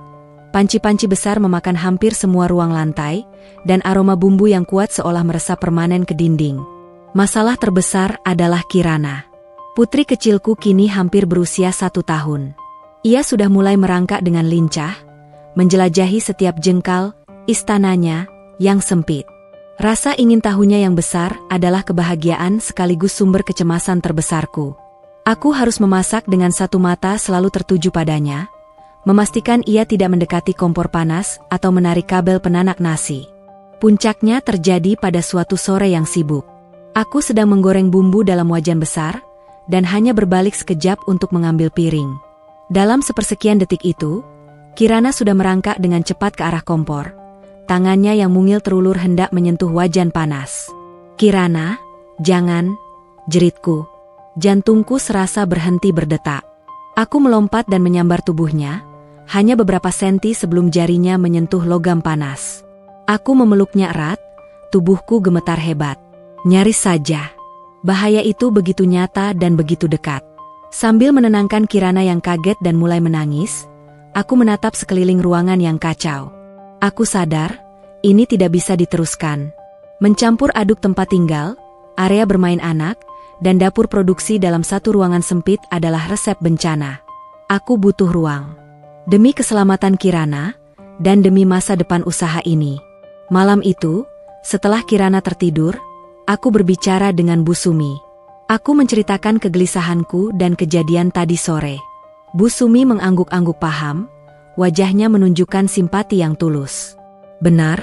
Panci-panci besar memakan hampir semua ruang lantai, dan aroma bumbu yang kuat seolah meresap permanen ke dinding. Masalah terbesar adalah Kirana. Putri kecilku kini hampir berusia 1 tahun. Ia sudah mulai merangkak dengan lincah, menjelajahi setiap jengkal istananya yang sempit. Rasa ingin tahunya yang besar adalah kebahagiaan sekaligus sumber kecemasan terbesarku. Aku harus memasak dengan satu mata selalu tertuju padanya, memastikan ia tidak mendekati kompor panas atau menarik kabel penanak nasi. Puncaknya terjadi pada suatu sore yang sibuk. Aku sedang menggoreng bumbu dalam wajan besar, dan hanya berbalik sekejap untuk mengambil piring. Dalam sepersekian detik itu, Kirana sudah merangkak dengan cepat ke arah kompor. Tangannya yang mungil terulur hendak menyentuh wajan panas. "Kirana, jangan!" jeritku. Jantungku serasa berhenti berdetak. Aku melompat dan menyambar tubuhnya, hanya beberapa senti sebelum jarinya menyentuh logam panas. Aku memeluknya erat, tubuhku gemetar hebat. Nyaris saja. Bahaya itu begitu nyata dan begitu dekat. Sambil menenangkan Kirana yang kaget dan mulai menangis, aku menatap sekeliling ruangan yang kacau. Aku sadar, ini tidak bisa diteruskan. Mencampur aduk tempat tinggal, area bermain anak, dan dapur produksi dalam satu ruangan sempit adalah resep bencana. Aku butuh ruang. Demi keselamatan Kirana, dan demi masa depan usaha ini. Malam itu, setelah Kirana tertidur, aku berbicara dengan Bu Sumi. Aku menceritakan kegelisahanku dan kejadian tadi sore. Bu Sumi mengangguk-angguk paham, wajahnya menunjukkan simpati yang tulus. "Benar,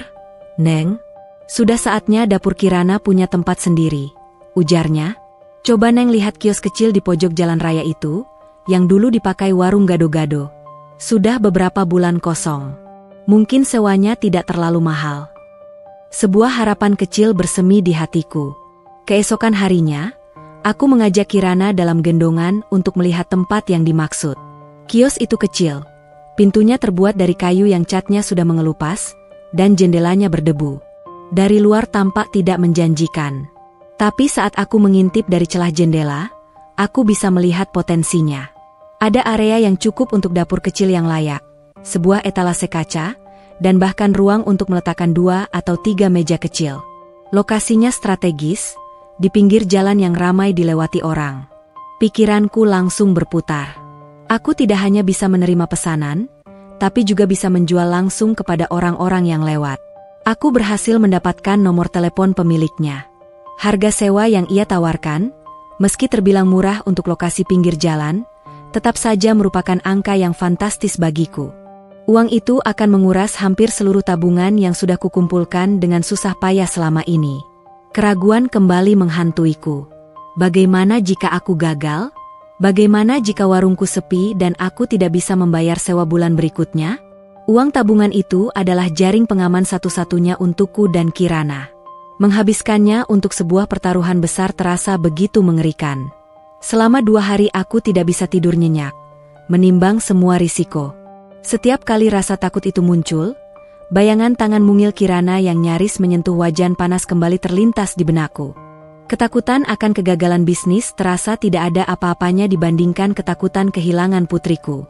Neng. Sudah saatnya dapur Kirana punya tempat sendiri," ujarnya. "Coba Neng lihat kios kecil di pojok jalan raya itu, yang dulu dipakai warung gado-gado. Sudah beberapa bulan kosong. Mungkin sewanya tidak terlalu mahal." Sebuah harapan kecil bersemi di hatiku. Keesokan harinya, aku mengajak Kirana dalam gendongan untuk melihat tempat yang dimaksud. Kios itu kecil. Pintunya terbuat dari kayu yang catnya sudah mengelupas, dan jendelanya berdebu. Dari luar tampak tidak menjanjikan. Tapi saat aku mengintip dari celah jendela, aku bisa melihat potensinya. Ada area yang cukup untuk dapur kecil yang layak, sebuah etalase kaca, dan bahkan ruang untuk meletakkan 2 atau 3 meja kecil. Lokasinya strategis, di pinggir jalan yang ramai dilewati orang. Pikiranku langsung berputar. Aku tidak hanya bisa menerima pesanan, tapi juga bisa menjual langsung kepada orang-orang yang lewat. Aku berhasil mendapatkan nomor telepon pemiliknya. Harga sewa yang ia tawarkan, meski terbilang murah untuk lokasi pinggir jalan, tetap saja merupakan angka yang fantastis bagiku. Uang itu akan menguras hampir seluruh tabungan yang sudah kukumpulkan dengan susah payah selama ini. Keraguan kembali menghantuiku. Bagaimana jika aku gagal? Bagaimana jika warungku sepi dan aku tidak bisa membayar sewa bulan berikutnya? Uang tabungan itu adalah jaring pengaman satu-satunya untukku dan Kirana. Menghabiskannya untuk sebuah pertaruhan besar terasa begitu mengerikan. Selama 2 hari aku tidak bisa tidur nyenyak, menimbang semua risiko. Setiap kali rasa takut itu muncul, bayangan tangan mungil Kirana yang nyaris menyentuh wajan panas kembali terlintas di benakku. Ketakutan akan kegagalan bisnis terasa tidak ada apa-apanya dibandingkan ketakutan kehilangan putriku.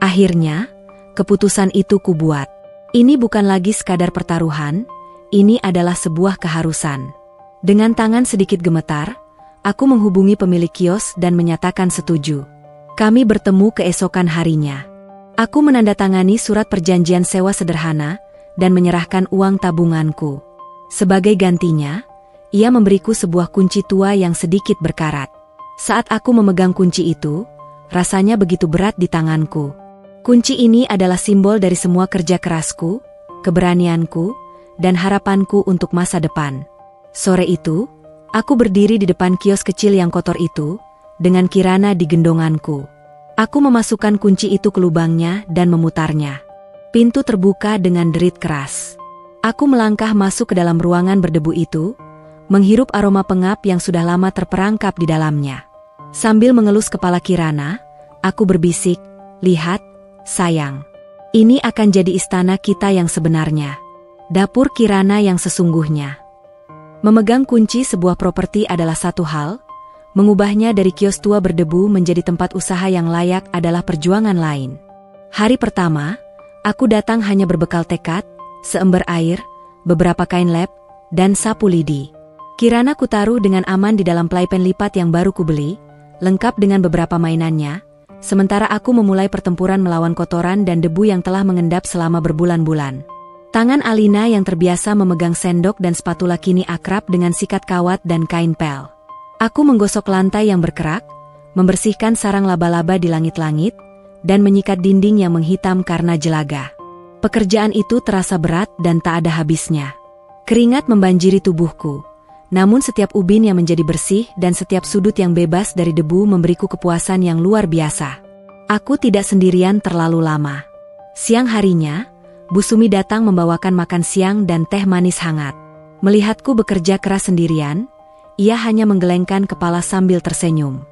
Akhirnya, keputusan itu kubuat. Ini bukan lagi sekadar pertaruhan, ini adalah sebuah keharusan. Dengan tangan sedikit gemetar, aku menghubungi pemilik kios dan menyatakan setuju. Kami bertemu keesokan harinya. Aku menandatangani surat perjanjian sewa sederhana dan menyerahkan uang tabunganku. Sebagai gantinya, ia memberiku sebuah kunci tua yang sedikit berkarat. Saat aku memegang kunci itu, rasanya begitu berat di tanganku. Kunci ini adalah simbol dari semua kerja kerasku, keberanianku, dan harapanku untuk masa depan. Sore itu, aku berdiri di depan kios kecil yang kotor itu, dengan Kirana di gendonganku. Aku memasukkan kunci itu ke lubangnya dan memutarnya. Pintu terbuka dengan derit keras. Aku melangkah masuk ke dalam ruangan berdebu itu, menghirup aroma pengap yang sudah lama terperangkap di dalamnya. Sambil mengelus kepala Kirana, aku berbisik, "Lihat, sayang. Ini akan jadi istana kita yang sebenarnya. Dapur Kirana yang sesungguhnya." Memegang kunci sebuah properti adalah satu hal, mengubahnya dari kios tua berdebu menjadi tempat usaha yang layak adalah perjuangan lain. Hari pertama, aku datang hanya berbekal tekad, seember air, beberapa kain lap, dan sapu lidi. Kirana kutaruh dengan aman di dalam playpen lipat yang baru kubeli, lengkap dengan beberapa mainannya, sementara aku memulai pertempuran melawan kotoran dan debu yang telah mengendap selama berbulan-bulan. Tangan Alina yang terbiasa memegang sendok dan spatula kini akrab dengan sikat kawat dan kain pel. Aku menggosok lantai yang berkerak, membersihkan sarang laba-laba di langit-langit, dan menyikat dinding yang menghitam karena jelaga. Pekerjaan itu terasa berat dan tak ada habisnya. Keringat membanjiri tubuhku. Namun setiap ubin yang menjadi bersih dan setiap sudut yang bebas dari debu memberiku kepuasan yang luar biasa. Aku tidak sendirian terlalu lama. Siang harinya, Bu Sumi datang membawakan makan siang dan teh manis hangat. Melihatku bekerja keras sendirian, ia hanya menggelengkan kepala sambil tersenyum.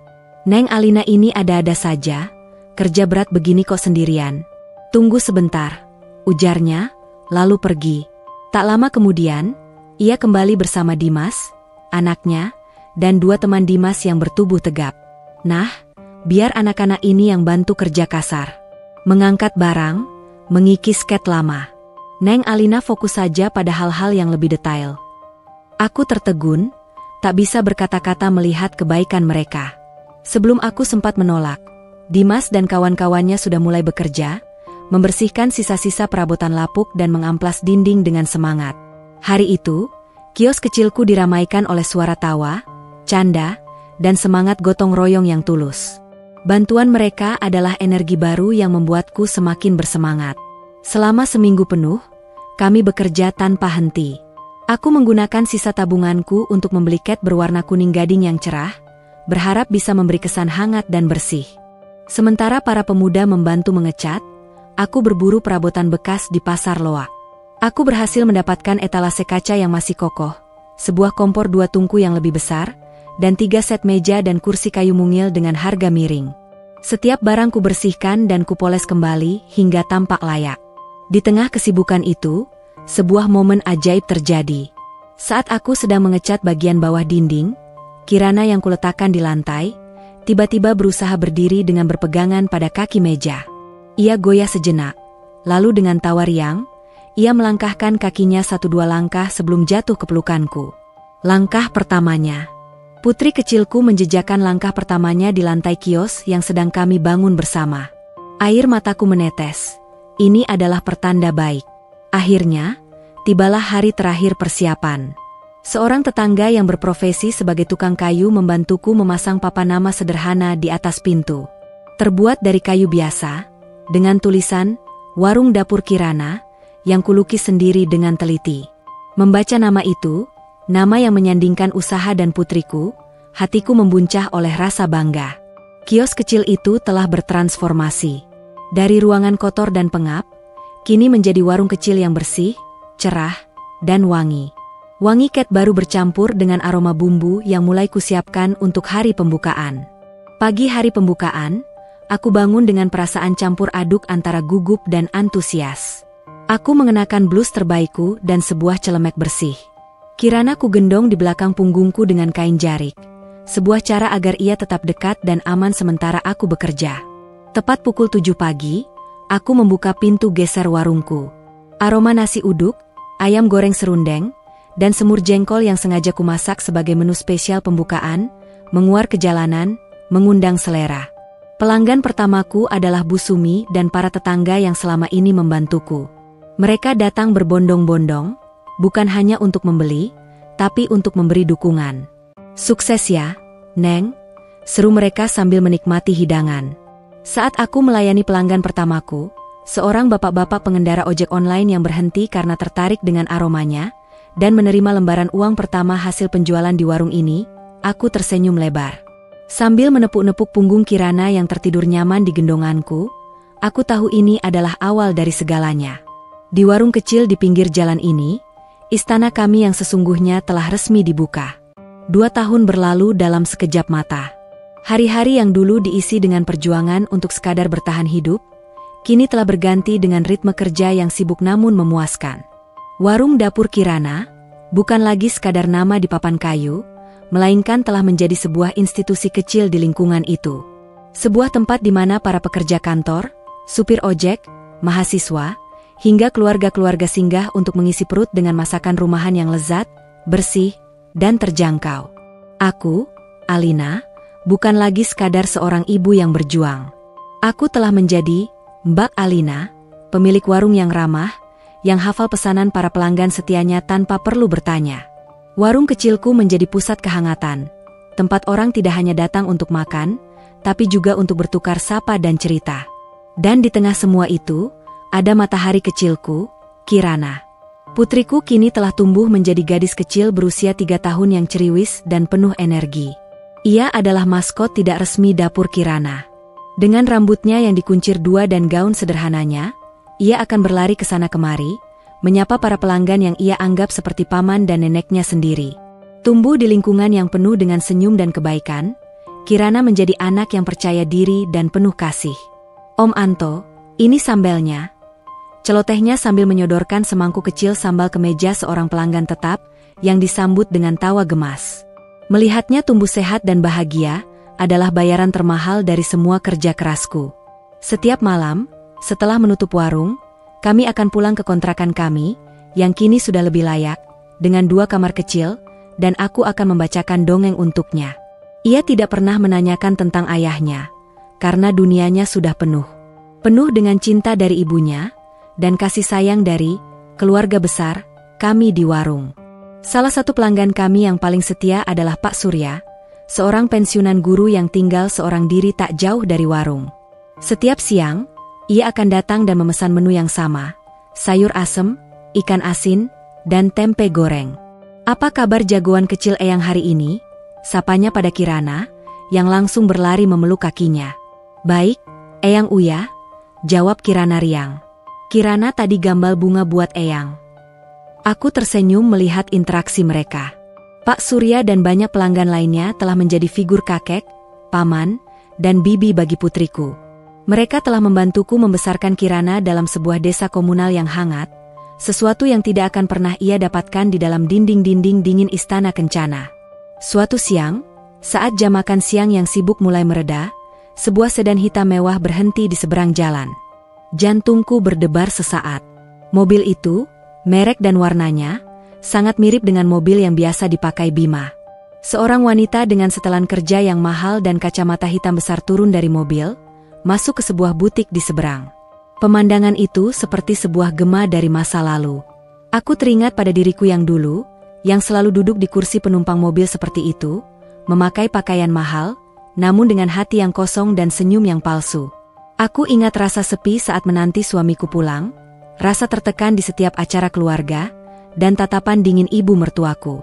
"Neng Alina ini ada-ada saja, kerja berat begini kok sendirian." "Tunggu sebentar," ujarnya, lalu pergi. Tak lama kemudian, ia kembali bersama Dimas, anaknya, dan dua teman Dimas yang bertubuh tegap. "Nah, biar anak-anak ini yang bantu kerja kasar. Mengangkat barang, mengikis cat lama." Neng Alina fokus saja pada hal-hal yang lebih detail. Aku tertegun, tak bisa berkata-kata melihat kebaikan mereka. Sebelum aku sempat menolak, Dimas dan kawan-kawannya sudah mulai bekerja, membersihkan sisa-sisa perabotan lapuk dan mengamplas dinding dengan semangat. Hari itu, kios kecilku diramaikan oleh suara tawa, canda, dan semangat gotong royong yang tulus. Bantuan mereka adalah energi baru yang membuatku semakin bersemangat. Selama seminggu penuh, kami bekerja tanpa henti. Aku menggunakan sisa tabunganku untuk membeli cat berwarna kuning gading yang cerah, berharap bisa memberi kesan hangat dan bersih. Sementara para pemuda membantu mengecat, aku berburu perabotan bekas di pasar loak. Aku berhasil mendapatkan etalase kaca yang masih kokoh, sebuah kompor 2 tungku yang lebih besar, dan 3 set meja dan kursi kayu mungil dengan harga miring. Setiap barang kubersihkan dan kupoles kembali hingga tampak layak. Di tengah kesibukan itu, sebuah momen ajaib terjadi. Saat aku sedang mengecat bagian bawah dinding, Kirana yang kuletakkan di lantai, tiba-tiba berusaha berdiri dengan berpegangan pada kaki meja. Ia goyah sejenak, lalu dengan tawa riang, ia melangkahkan kakinya 1-2 langkah sebelum jatuh ke pelukanku. Langkah pertamanya. Putri kecilku menjejakkan langkah pertamanya di lantai kios yang sedang kami bangun bersama. Air mataku menetes. Ini adalah pertanda baik. Akhirnya, tibalah hari terakhir persiapan. Seorang tetangga yang berprofesi sebagai tukang kayu membantuku memasang papan nama sederhana di atas pintu. Terbuat dari kayu biasa, dengan tulisan, "Warung Dapur Kirana", yang kulukis sendiri dengan teliti. Membaca nama itu, nama yang menyandingkan usaha dan putriku, hatiku membuncah oleh rasa bangga. Kios kecil itu telah bertransformasi. Dari ruangan kotor dan pengap, kini menjadi warung kecil yang bersih, cerah, dan wangi. Wangi cat baru bercampur dengan aroma bumbu yang mulai kusiapkan untuk hari pembukaan. Pagi hari pembukaan, aku bangun dengan perasaan campur aduk antara gugup dan antusias. Aku mengenakan blus terbaikku dan sebuah celemek bersih. Kirana ku gendong di belakang punggungku dengan kain jarik, sebuah cara agar ia tetap dekat dan aman sementara aku bekerja. Tepat pukul 7 pagi, aku membuka pintu geser warungku. Aroma nasi uduk, ayam goreng serundeng, dan semur jengkol yang sengaja kumasak sebagai menu spesial pembukaan, menguar ke jalanan, mengundang selera. Pelanggan pertamaku adalah Bu Sumi dan para tetangga yang selama ini membantuku. Mereka datang berbondong-bondong, bukan hanya untuk membeli, tapi untuk memberi dukungan. "Sukses ya, Neng," seru mereka sambil menikmati hidangan. Saat aku melayani pelanggan pertamaku, seorang bapak-bapak pengendara ojek online yang berhenti karena tertarik dengan aromanya, dan menerima lembaran uang pertama hasil penjualan di warung ini, aku tersenyum lebar. Sambil menepuk-nepuk punggung Kirana yang tertidur nyaman di gendonganku, aku tahu ini adalah awal dari segalanya. Di warung kecil di pinggir jalan ini, istana kami yang sesungguhnya telah resmi dibuka. 2 tahun berlalu dalam sekejap mata. Hari-hari yang dulu diisi dengan perjuangan untuk sekadar bertahan hidup, kini telah berganti dengan ritme kerja yang sibuk namun memuaskan. Warung dapur Kirana bukan lagi sekadar nama di papan kayu, melainkan telah menjadi sebuah institusi kecil di lingkungan itu. Sebuah tempat di mana para pekerja kantor, supir ojek, mahasiswa, hingga keluarga-keluarga singgah untuk mengisi perut dengan masakan rumahan yang lezat, bersih, dan terjangkau. Aku, Alina, bukan lagi sekadar seorang ibu yang berjuang. Aku telah menjadi Mbak Alina, pemilik warung yang ramah, yang hafal pesanan para pelanggan setianya tanpa perlu bertanya. Warung kecilku menjadi pusat kehangatan, tempat orang tidak hanya datang untuk makan, tapi juga untuk bertukar sapa dan cerita. Dan di tengah semua itu, ada matahari kecilku, Kirana. Putriku kini telah tumbuh menjadi gadis kecil berusia 3 tahun yang ceriwis dan penuh energi. Ia adalah maskot tidak resmi dapur Kirana. Dengan rambutnya yang dikuncir 2 dan gaun sederhananya, ia akan berlari ke sana kemari, menyapa para pelanggan yang ia anggap seperti paman dan neneknya sendiri. Tumbuh di lingkungan yang penuh dengan senyum dan kebaikan, Kirana menjadi anak yang percaya diri dan penuh kasih. "Om Anto, ini sambelnya," celotehnya sambil menyodorkan semangkuk kecil sambal ke meja seorang pelanggan tetap, yang disambut dengan tawa gemas. Melihatnya tumbuh sehat dan bahagia, adalah bayaran termahal dari semua kerja kerasku. Setiap malam, setelah menutup warung, kami akan pulang ke kontrakan kami, yang kini sudah lebih layak, dengan 2 kamar kecil, dan aku akan membacakan dongeng untuknya. Ia tidak pernah menanyakan tentang ayahnya, karena dunianya sudah penuh. Penuh dengan cinta dari ibunya, dan kasih sayang dari keluarga besar kami di warung. Salah satu pelanggan kami yang paling setia adalah Pak Surya, seorang pensiunan guru yang tinggal seorang diri tak jauh dari warung. Setiap siang, ia akan datang dan memesan menu yang sama, sayur asem, ikan asin, dan tempe goreng. "Apa kabar jagoan kecil Eyang hari ini?" sapanya pada Kirana, yang langsung berlari memeluk kakinya. "Baik, Eyang Uya," jawab Kirana riang. "Kirana tadi gambal bunga buat Eyang." Aku tersenyum melihat interaksi mereka. Pak Surya dan banyak pelanggan lainnya telah menjadi figur kakek, paman, dan bibi bagi putriku. Mereka telah membantuku membesarkan Kirana dalam sebuah desa komunal yang hangat, sesuatu yang tidak akan pernah ia dapatkan di dalam dinding-dinding dingin istana kencana. Suatu siang, saat jam makan siang yang sibuk mulai mereda, sebuah sedan hitam mewah berhenti di seberang jalan. Jantungku berdebar sesaat. Mobil itu, merek dan warnanya, sangat mirip dengan mobil yang biasa dipakai Bima. Seorang wanita dengan setelan kerja yang mahal dan kacamata hitam besar turun dari mobil, masuk ke sebuah butik di seberang. Pemandangan itu seperti sebuah gema dari masa lalu. Aku teringat pada diriku yang dulu, yang selalu duduk di kursi penumpang mobil seperti itu, memakai pakaian mahal, namun dengan hati yang kosong dan senyum yang palsu. Aku ingat rasa sepi saat menanti suamiku pulang, rasa tertekan di setiap acara keluarga, dan tatapan dingin ibu mertuaku.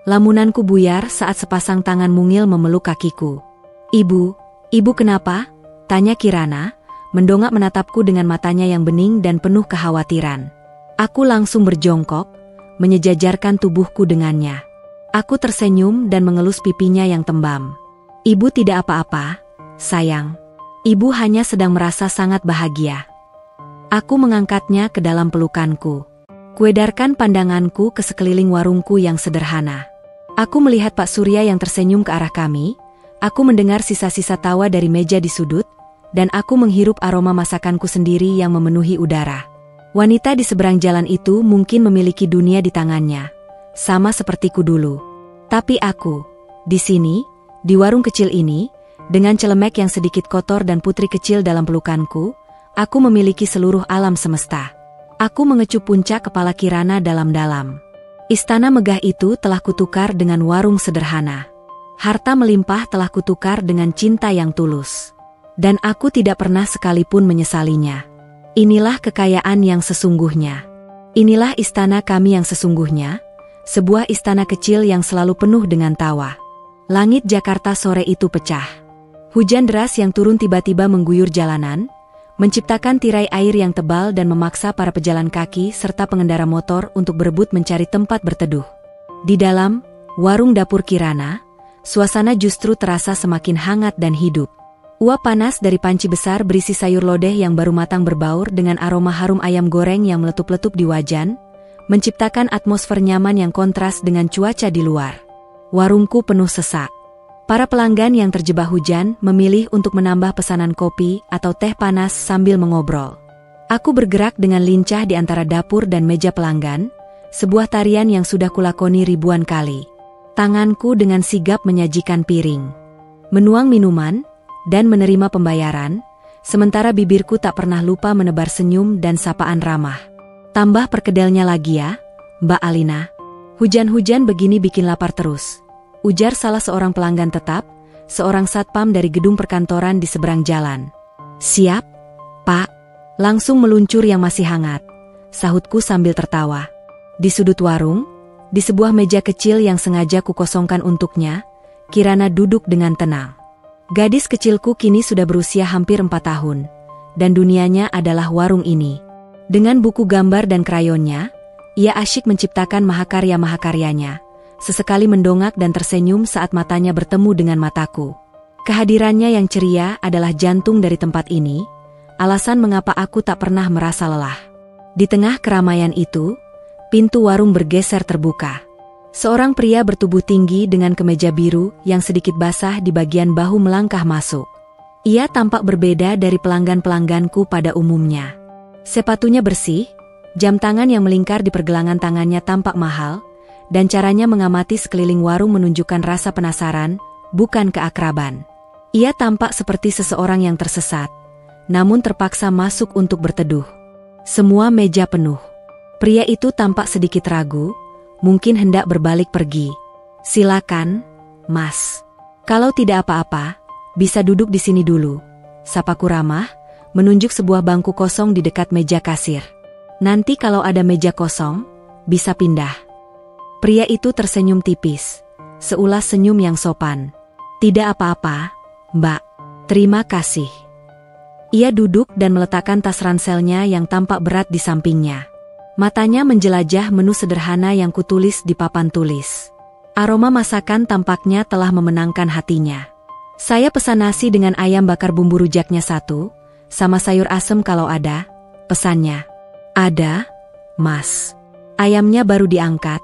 Lamunanku buyar saat sepasang tangan mungil memeluk kakiku. Ibu kenapa?" tanya Kirana, mendongak menatapku dengan matanya yang bening dan penuh kekhawatiran. Aku langsung berjongkok, menyejajarkan tubuhku dengannya. Aku tersenyum dan mengelus pipinya yang tembam. "Ibu tidak apa-apa, sayang. Ibu hanya sedang merasa sangat bahagia." Aku mengangkatnya ke dalam pelukanku. Kuedarkan pandanganku ke sekeliling warungku yang sederhana. Aku melihat Pak Surya yang tersenyum ke arah kami, aku mendengar sisa-sisa tawa dari meja di sudut, dan aku menghirup aroma masakanku sendiri yang memenuhi udara. Wanita di seberang jalan itu mungkin memiliki dunia di tangannya, sama sepertiku dulu. Tapi aku, di sini, di warung kecil ini, dengan celemek yang sedikit kotor dan putri kecil dalam pelukanku, aku memiliki seluruh alam semesta. Aku mengecup puncak kepala Kirana dalam-dalam. Istana megah itu telah kutukar dengan warung sederhana. Harta melimpah telah kutukar dengan cinta yang tulus. Dan aku tidak pernah sekalipun menyesalinya. Inilah kekayaan yang sesungguhnya. Inilah istana kami yang sesungguhnya, sebuah istana kecil yang selalu penuh dengan tawa. Langit Jakarta sore itu pecah. Hujan deras yang turun tiba-tiba mengguyur jalanan, menciptakan tirai air yang tebal dan memaksa para pejalan kaki serta pengendara motor untuk berebut mencari tempat berteduh. Di dalam warung dapur Kirana, suasana justru terasa semakin hangat dan hidup. Uap panas dari panci besar berisi sayur lodeh yang baru matang berbaur dengan aroma harum ayam goreng yang meletup-letup di wajan, menciptakan atmosfer nyaman yang kontras dengan cuaca di luar. Warungku penuh sesak. Para pelanggan yang terjebak hujan memilih untuk menambah pesanan kopi atau teh panas sambil mengobrol. Aku bergerak dengan lincah di antara dapur dan meja pelanggan, sebuah tarian yang sudah kulakoni ribuan kali. Tanganku dengan sigap menyajikan piring, menuang minuman, dan menerima pembayaran, sementara bibirku tak pernah lupa menebar senyum dan sapaan ramah. Tambah perkedelnya lagi ya, Mbak Alina. Hujan-hujan begini bikin lapar terus, ujar salah seorang pelanggan tetap, seorang satpam dari gedung perkantoran di seberang jalan. Siap, Pak. Langsung meluncur yang masih hangat, sahutku sambil tertawa. Di sudut warung, di sebuah meja kecil yang sengaja kukosongkan untuknya, Kirana duduk dengan tenang. Gadis kecilku kini sudah berusia hampir 4 tahun, dan dunianya adalah warung ini. Dengan buku gambar dan krayonnya, ia asyik menciptakan mahakarya-mahakaryanya. Sesekali mendongak dan tersenyum saat matanya bertemu dengan mataku. Kehadirannya yang ceria adalah jantung dari tempat ini, alasan mengapa aku tak pernah merasa lelah. Di tengah keramaian itu, pintu warung bergeser terbuka. Seorang pria bertubuh tinggi dengan kemeja biru yang sedikit basah di bagian bahu melangkah masuk. Ia tampak berbeda dari pelanggan-pelangganku pada umumnya. Sepatunya bersih, jam tangan yang melingkar di pergelangan tangannya tampak mahal, dan caranya mengamati sekeliling warung menunjukkan rasa penasaran, bukan keakraban. Ia tampak seperti seseorang yang tersesat, namun terpaksa masuk untuk berteduh. Semua meja penuh. Pria itu tampak sedikit ragu, mungkin hendak berbalik pergi. Silakan, Mas. Kalau tidak apa-apa, bisa duduk di sini dulu, sapaku ramah, menunjuk sebuah bangku kosong di dekat meja kasir. Nanti kalau ada meja kosong, bisa pindah. Pria itu tersenyum tipis, seulas senyum yang sopan. Tidak apa-apa, Mbak. Terima kasih. Ia duduk dan meletakkan tas ranselnya yang tampak berat di sampingnya. Matanya menjelajah menu sederhana yang kutulis di papan tulis. Aroma masakan tampaknya telah memenangkan hatinya. Saya pesan nasi dengan ayam bakar bumbu rujaknya 1, sama sayur asem kalau ada, pesannya. Ada, Mas. Ayamnya baru diangkat,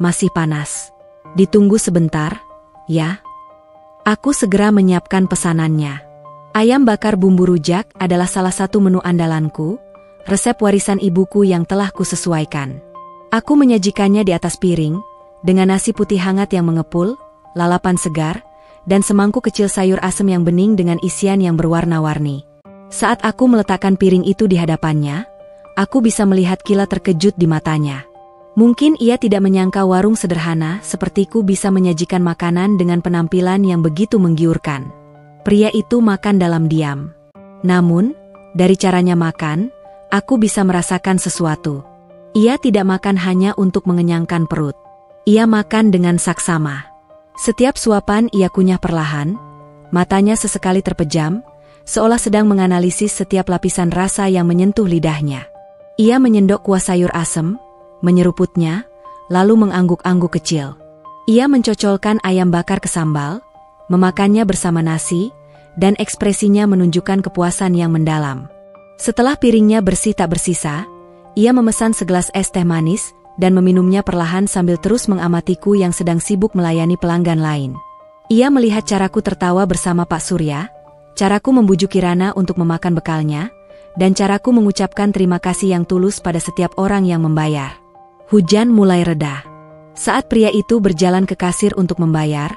masih panas. Ditunggu sebentar, ya. Aku segera menyiapkan pesanannya. Ayam bakar bumbu rujak adalah salah satu menu andalanku, resep warisan ibuku yang telah kusesuaikan. Aku menyajikannya di atas piring, dengan nasi putih hangat yang mengepul, lalapan segar, dan semangkuk kecil sayur asem yang bening dengan isian yang berwarna-warni. Saat aku meletakkan piring itu di hadapannya, aku bisa melihat kilat terkejut di matanya. Mungkin ia tidak menyangka warung sederhana sepertiku bisa menyajikan makanan dengan penampilan yang begitu menggiurkan. Pria itu makan dalam diam. Namun, dari caranya makan, aku bisa merasakan sesuatu. Ia tidak makan hanya untuk mengenyangkan perut. Ia makan dengan saksama. Setiap suapan ia kunyah perlahan, matanya sesekali terpejam, seolah sedang menganalisis setiap lapisan rasa yang menyentuh lidahnya. Ia menyendok kuah sayur asem, menyeruputnya, lalu mengangguk-angguk kecil. Ia mencocolkan ayam bakar ke sambal, memakannya bersama nasi, dan ekspresinya menunjukkan kepuasan yang mendalam. Setelah piringnya bersih tak bersisa, ia memesan segelas es teh manis, dan meminumnya perlahan sambil terus mengamatiku yang sedang sibuk melayani pelanggan lain. Ia melihat caraku tertawa bersama Pak Surya, caraku membujuk Kirana untuk memakan bekalnya, dan caraku mengucapkan terima kasih yang tulus pada setiap orang yang membayar. Hujan mulai reda. Saat pria itu berjalan ke kasir untuk membayar,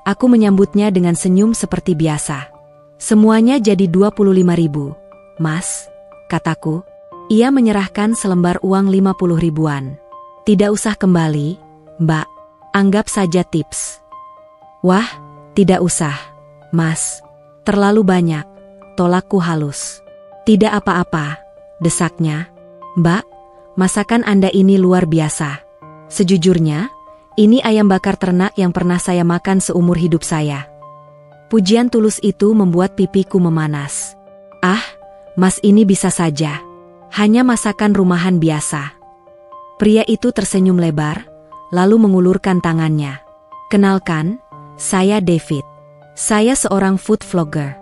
aku menyambutnya dengan senyum seperti biasa. Semuanya jadi 25.000, Mas, kataku. Ia menyerahkan selembar uang 50 ribuan. Tidak usah kembali, Mbak. Anggap saja tips. Wah, tidak usah, Mas. Terlalu banyak, tolakku halus. Tidak apa-apa, desaknya. Mbak, masakan Anda ini luar biasa. Sejujurnya, ini ayam bakar ternak yang pernah saya makan seumur hidup saya. Pujian tulus itu membuat pipiku memanas. Ah, Mas ini bisa saja. Hanya masakan rumahan biasa. Pria itu tersenyum lebar, lalu mengulurkan tangannya. Kenalkan, saya David. Saya seorang food vlogger.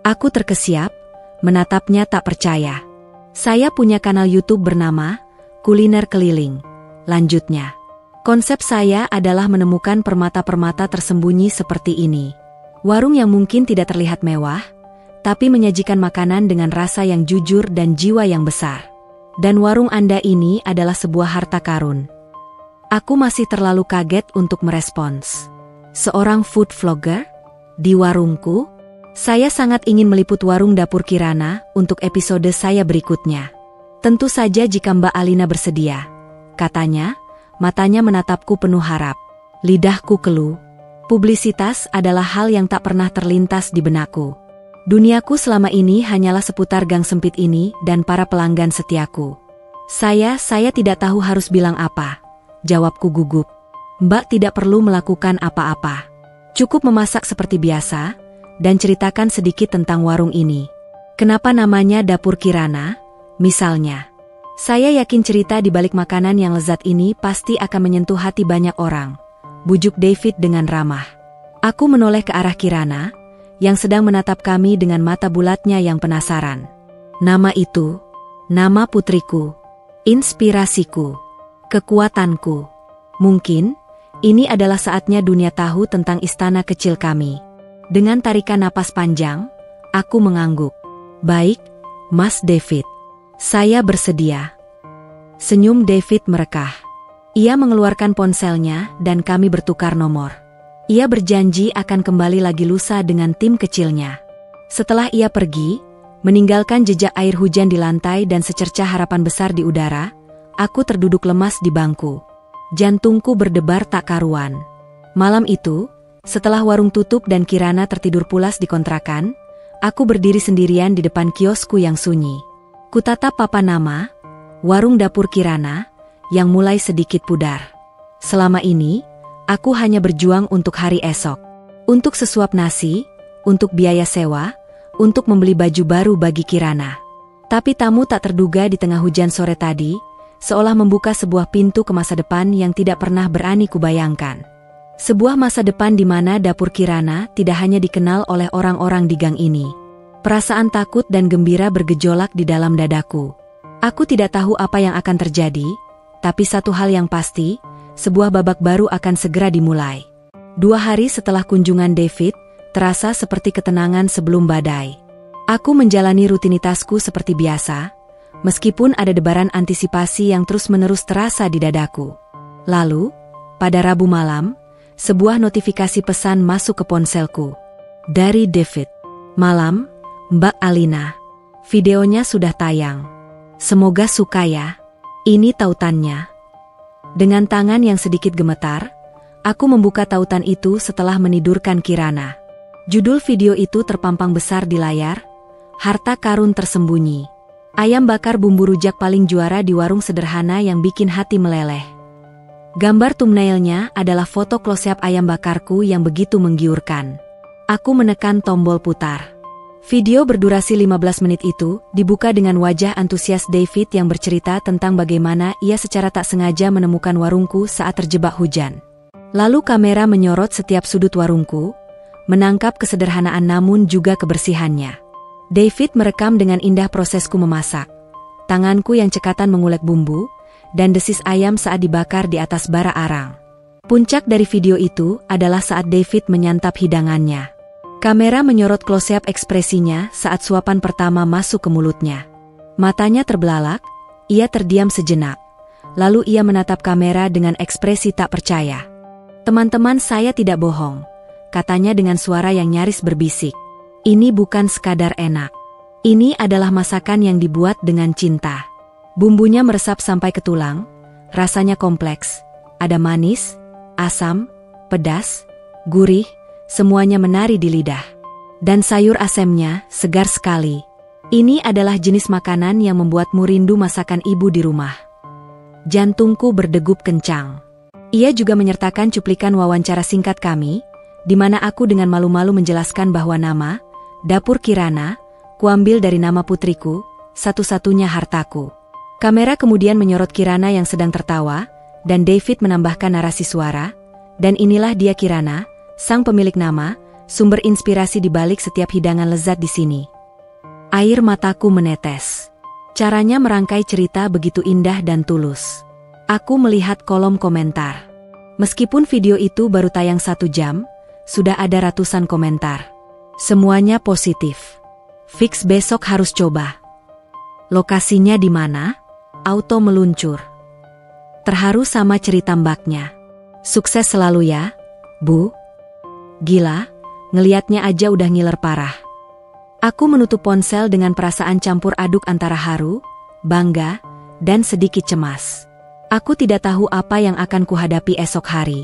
Aku terkesiap, menatapnya tak percaya. Saya punya kanal YouTube bernama Kuliner Keliling. Lanjutnya, konsep saya adalah menemukan permata-permata tersembunyi seperti ini. Warung yang mungkin tidak terlihat mewah, tapi menyajikan makanan dengan rasa yang jujur dan jiwa yang besar. Dan warung Anda ini adalah sebuah harta karun. Aku masih terlalu kaget untuk merespons. Seorang food vlogger? Di warungku? Saya sangat ingin meliput warung dapur Kirana untuk episode saya berikutnya. Tentu saja jika Mbak Alina bersedia, katanya, matanya menatapku penuh harap. Lidahku keluh. Publisitas adalah hal yang tak pernah terlintas di benakku. Duniaku selama ini hanyalah seputar gang sempit ini dan para pelanggan setiaku. Saya tidak tahu harus bilang apa. Jawabku gugup. Mbak tidak perlu melakukan apa-apa. Cukup memasak seperti biasa, dan ceritakan sedikit tentang warung ini. Kenapa namanya Dapur Kirana, misalnya. Saya yakin cerita di balik makanan yang lezat ini pasti akan menyentuh hati banyak orang. Bujuk David dengan ramah. Aku menoleh ke arah Kirana, yang sedang menatap kami dengan mata bulatnya yang penasaran. Nama itu, nama putriku, inspirasiku, kekuatanku. Mungkin, ini adalah saatnya dunia tahu tentang istana kecil kami. Dengan tarikan napas panjang, aku mengangguk. Baik, Mas David. Saya bersedia. Senyum David merekah. Ia mengeluarkan ponselnya dan kami bertukar nomor. Ia berjanji akan kembali lagi lusa dengan tim kecilnya. Setelah ia pergi, meninggalkan jejak air hujan di lantai dan secercah harapan besar di udara, aku terduduk lemas di bangku. Jantungku berdebar tak karuan. Malam itu, setelah warung tutup dan Kirana tertidur pulas di kontrakan, aku berdiri sendirian di depan kiosku yang sunyi. Kutatap papan nama, Warung Dapur Kirana, yang mulai sedikit pudar. Selama ini, aku hanya berjuang untuk hari esok. Untuk sesuap nasi, untuk biaya sewa, untuk membeli baju baru bagi Kirana. Tapi tamu tak terduga di tengah hujan sore tadi, seolah membuka sebuah pintu ke masa depan yang tidak pernah berani kubayangkan. Sebuah masa depan di mana Dapur Kirana tidak hanya dikenal oleh orang-orang di gang ini. Perasaan takut dan gembira bergejolak di dalam dadaku. Aku tidak tahu apa yang akan terjadi, tapi satu hal yang pasti, sebuah babak baru akan segera dimulai. 2 hari setelah kunjungan David, terasa seperti ketenangan sebelum badai. Aku menjalani rutinitasku seperti biasa, meskipun ada debaran antisipasi yang terus-menerus terasa di dadaku. Lalu, pada Rabu malam, sebuah notifikasi pesan masuk ke ponselku. Dari David. Malam, Mbak Alina. Videonya sudah tayang. Semoga suka ya. Ini tautannya. Dengan tangan yang sedikit gemetar, aku membuka tautan itu setelah menidurkan Kirana. Judul video itu terpampang besar di layar, Harta Karun Tersembunyi. Ayam bakar bumbu rujak paling juara di warung sederhana yang bikin hati meleleh. Gambar thumbnailnya adalah foto close-up ayam bakarku yang begitu menggiurkan. Aku menekan tombol putar. Video berdurasi 15 menit itu dibuka dengan wajah antusias David yang bercerita tentang bagaimana ia secara tak sengaja menemukan warungku saat terjebak hujan. Lalu kamera menyorot setiap sudut warungku, menangkap kesederhanaan namun juga kebersihannya. David merekam dengan indah prosesku memasak. Tanganku yang cekatan mengulek bumbu, dan desis ayam saat dibakar di atas bara arang. Puncak dari video itu adalah saat David menyantap hidangannya. Kamera menyorot close-up ekspresinya saat suapan pertama masuk ke mulutnya. Matanya terbelalak, ia terdiam sejenak. Lalu ia menatap kamera dengan ekspresi tak percaya. "Teman-teman, saya tidak bohong," katanya dengan suara yang nyaris berbisik. "Ini bukan sekadar enak. Ini adalah masakan yang dibuat dengan cinta." Bumbunya meresap sampai ke tulang, rasanya kompleks. Ada manis, asam, pedas, gurih, semuanya menari di lidah. Dan sayur asemnya segar sekali. Ini adalah jenis makanan yang membuatmu rindu masakan ibu di rumah. Jantungku berdegup kencang. Ia juga menyertakan cuplikan wawancara singkat kami, di mana aku dengan malu-malu menjelaskan bahwa nama, Dapur Kirana, kuambil dari nama putriku, satu-satunya hartaku. Kamera kemudian menyorot Kirana yang sedang tertawa, dan David menambahkan narasi suara, "Dan inilah dia Kirana, sang pemilik nama, sumber inspirasi di balik setiap hidangan lezat di sini." Air mataku menetes. Caranya merangkai cerita begitu indah dan tulus. Aku melihat kolom komentar. Meskipun video itu baru tayang 1 jam, sudah ada ratusan komentar. Semuanya positif. "Fix besok harus coba." "Lokasinya di mana?" Auto meluncur. "Terharu sama cerita mbaknya. Sukses selalu ya, Bu." Gila, ngeliatnya aja udah ngiler parah. Aku menutup ponsel dengan perasaan campur aduk antara haru, bangga, dan sedikit cemas. Aku tidak tahu apa yang akan kuhadapi esok hari.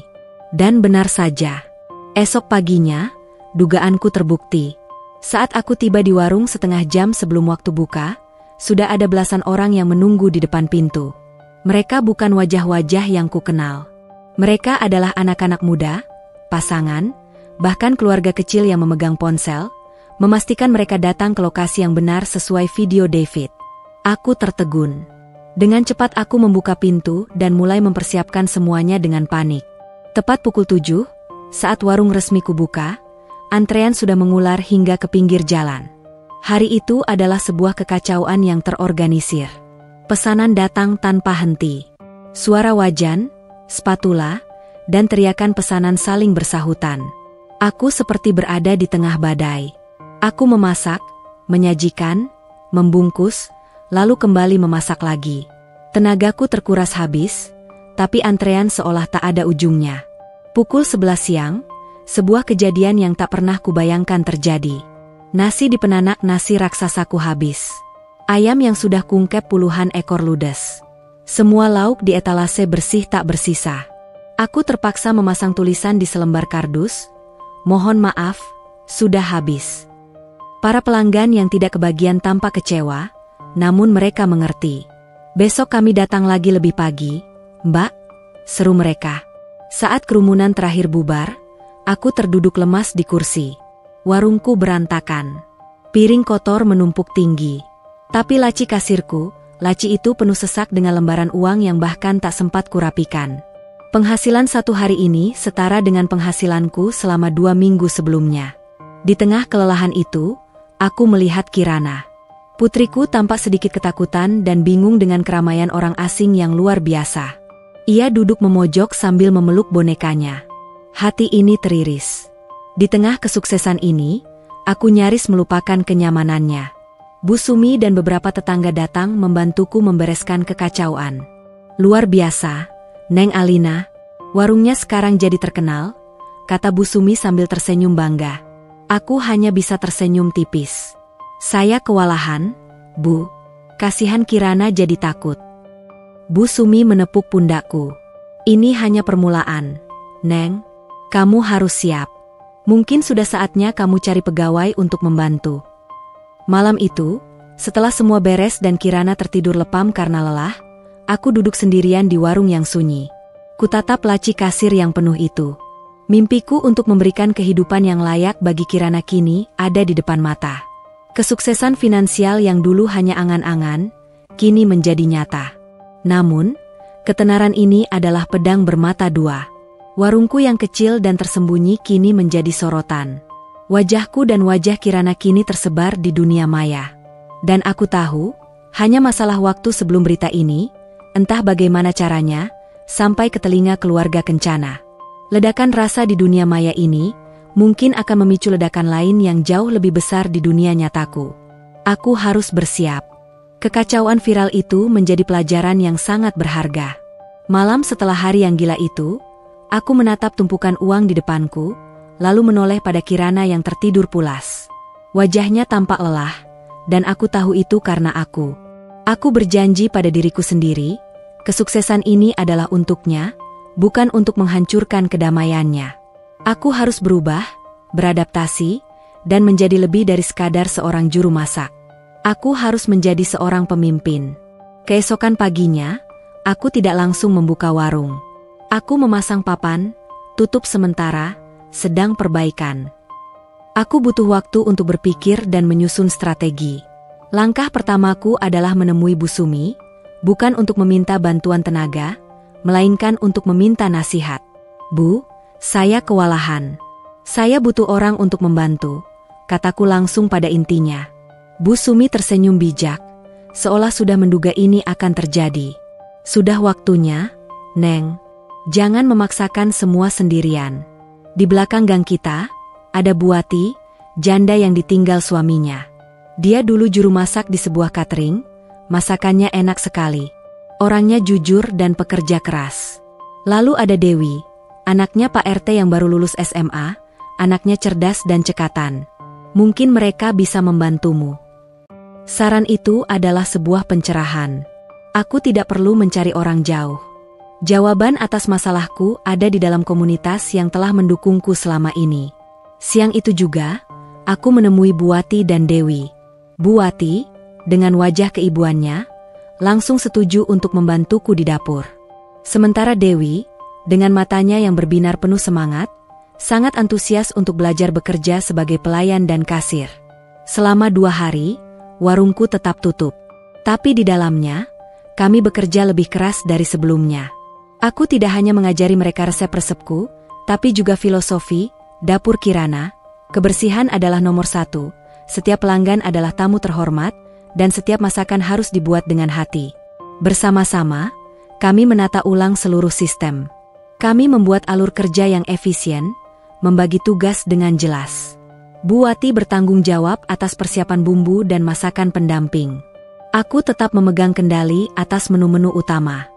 Dan benar saja. Esok paginya, dugaanku terbukti. Saat aku tiba di warung setengah jam sebelum waktu buka, sudah ada belasan orang yang menunggu di depan pintu. Mereka bukan wajah-wajah yang kukenal. Mereka adalah anak-anak muda, pasangan, bahkan keluarga kecil yang memegang ponsel, memastikan mereka datang ke lokasi yang benar sesuai video David. Aku tertegun. Dengan cepat aku membuka pintu dan mulai mempersiapkan semuanya dengan panik. Tepat pukul 7, saat warung resmi kubuka, antrean sudah mengular hingga ke pinggir jalan. Hari itu adalah sebuah kekacauan yang terorganisir. Pesanan datang tanpa henti. Suara wajan, spatula, dan teriakan pesanan saling bersahutan. Aku seperti berada di tengah badai. Aku memasak, menyajikan, membungkus, lalu kembali memasak lagi. Tenagaku terkuras habis, tapi antrean seolah tak ada ujungnya. Pukul 11 siang, sebuah kejadian yang tak pernah kubayangkan terjadi. Nasi di penanak nasi raksasaku habis. Ayam yang sudah kungkep puluhan ekor ludes. Semua lauk di etalase bersih tak bersisa. Aku terpaksa memasang tulisan di selembar kardus, "Mohon maaf, sudah habis." Para pelanggan yang tidak kebagian tampak kecewa, namun mereka mengerti. "Besok kami datang lagi lebih pagi, Mbak," seru mereka. Saat kerumunan terakhir bubar, aku terduduk lemas di kursi. Warungku berantakan. Piring kotor menumpuk tinggi. Tapi laci kasirku, laci itu penuh sesak dengan lembaran uang yang bahkan tak sempat kurapikan. Penghasilan 1 hari ini setara dengan penghasilanku selama 2 minggu sebelumnya. Di tengah kelelahan itu, aku melihat Kirana. Putriku tampak sedikit ketakutan dan bingung dengan keramaian orang asing yang luar biasa. Ia duduk memojok sambil memeluk bonekanya. Hati ini teriris. Di tengah kesuksesan ini, aku nyaris melupakan kenyamanannya. Bu Sumi dan beberapa tetangga datang membantuku membereskan kekacauan. "Luar biasa, Neng Alina. Warungnya sekarang jadi terkenal," kata Bu Sumi sambil tersenyum bangga. Aku hanya bisa tersenyum tipis. "Saya kewalahan, Bu." Kasihan Kirana jadi takut. Bu Sumi menepuk pundakku. "Ini hanya permulaan, Neng. Kamu harus siap. Mungkin sudah saatnya kamu cari pegawai untuk membantu." Malam itu, setelah semua beres dan Kirana tertidur lepam karena lelah, aku duduk sendirian di warung yang sunyi. Kutatap laci kasir yang penuh itu. Mimpiku untuk memberikan kehidupan yang layak bagi Kirana kini ada di depan mata. Kesuksesan finansial yang dulu hanya angan-angan, kini menjadi nyata. Namun, ketenaran ini adalah pedang bermata dua. Warungku yang kecil dan tersembunyi kini menjadi sorotan. Wajahku dan wajah Kirana kini tersebar di dunia maya. Dan aku tahu, hanya masalah waktu sebelum berita ini, entah bagaimana caranya, sampai ke telinga keluarga Kencana. Ledakan rasa di dunia maya ini, mungkin akan memicu ledakan lain yang jauh lebih besar di dunia nyataku. Aku harus bersiap. Kekacauan viral itu menjadi pelajaran yang sangat berharga. Malam setelah hari yang gila itu, aku menatap tumpukan uang di depanku, lalu menoleh pada Kirana yang tertidur pulas. Wajahnya tampak lelah, dan aku tahu itu karena aku. Aku berjanji pada diriku sendiri, kesuksesan ini adalah untuknya, bukan untuk menghancurkan kedamaiannya. Aku harus berubah, beradaptasi, dan menjadi lebih dari sekadar seorang juru masak. Aku harus menjadi seorang pemimpin. Keesokan paginya, aku tidak langsung membuka warung. Aku memasang papan, tutup sementara, sedang perbaikan. Aku butuh waktu untuk berpikir dan menyusun strategi. Langkah pertamaku adalah menemui Bu Sumi, bukan untuk meminta bantuan tenaga, melainkan untuk meminta nasihat. Bu, saya kewalahan. Saya butuh orang untuk membantu, kataku langsung pada intinya. Bu Sumi tersenyum bijak, seolah sudah menduga ini akan terjadi. Sudah waktunya, Neng. Jangan memaksakan semua sendirian. Di belakang gang kita, ada Buati, janda yang ditinggal suaminya. Dia dulu juru masak di sebuah catering, masakannya enak sekali. Orangnya jujur dan pekerja keras. Lalu ada Dewi, anaknya Pak RT yang baru lulus SMA, anaknya cerdas dan cekatan. Mungkin mereka bisa membantumu. Saran itu adalah sebuah pencerahan. Aku tidak perlu mencari orang jauh. Jawaban atas masalahku ada di dalam komunitas yang telah mendukungku selama ini. Siang itu juga, aku menemui Buati dan Dewi. Buati, dengan wajah keibuannya, langsung setuju untuk membantuku di dapur. Sementara Dewi, dengan matanya yang berbinar penuh semangat, sangat antusias untuk belajar bekerja sebagai pelayan dan kasir. Selama 2 hari, warungku tetap tutup. Tapi di dalamnya, kami bekerja lebih keras dari sebelumnya. Aku tidak hanya mengajari mereka resep-resepku, tapi juga filosofi, dapur Kirana, kebersihan adalah nomor 1, setiap pelanggan adalah tamu terhormat, dan setiap masakan harus dibuat dengan hati. Bersama-sama, kami menata ulang seluruh sistem. Kami membuat alur kerja yang efisien, membagi tugas dengan jelas. Buati bertanggung jawab atas persiapan bumbu dan masakan pendamping. Aku tetap memegang kendali atas menu-menu utama.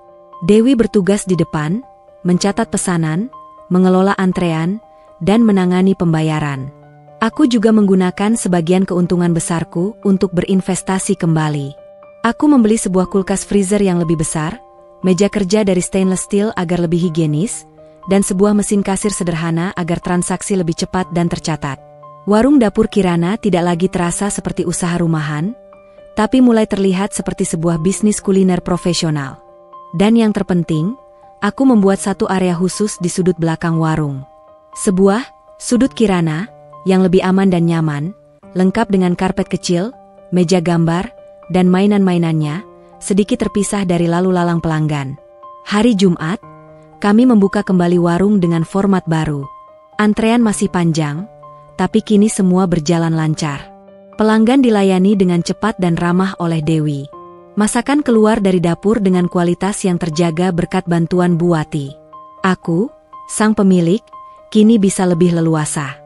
Dewi bertugas di depan, mencatat pesanan, mengelola antrean, dan menangani pembayaran. Aku juga menggunakan sebagian keuntungan besarku untuk berinvestasi kembali. Aku membeli sebuah kulkas freezer yang lebih besar, meja kerja dari stainless steel agar lebih higienis, dan sebuah mesin kasir sederhana agar transaksi lebih cepat dan tercatat. Warung dapur Kirana tidak lagi terasa seperti usaha rumahan, tapi mulai terlihat seperti sebuah bisnis kuliner profesional. Dan yang terpenting, aku membuat satu area khusus di sudut belakang warung. Sebuah sudut Kirana yang lebih aman dan nyaman, lengkap dengan karpet kecil, meja gambar, dan mainan-mainannya, sedikit terpisah dari lalu lalang pelanggan. Hari Jumat, kami membuka kembali warung dengan format baru. Antrean masih panjang, tapi kini semua berjalan lancar. Pelanggan dilayani dengan cepat dan ramah oleh Dewi. Masakan keluar dari dapur dengan kualitas yang terjaga berkat bantuan Buati. Aku, sang pemilik, kini bisa lebih leluasa.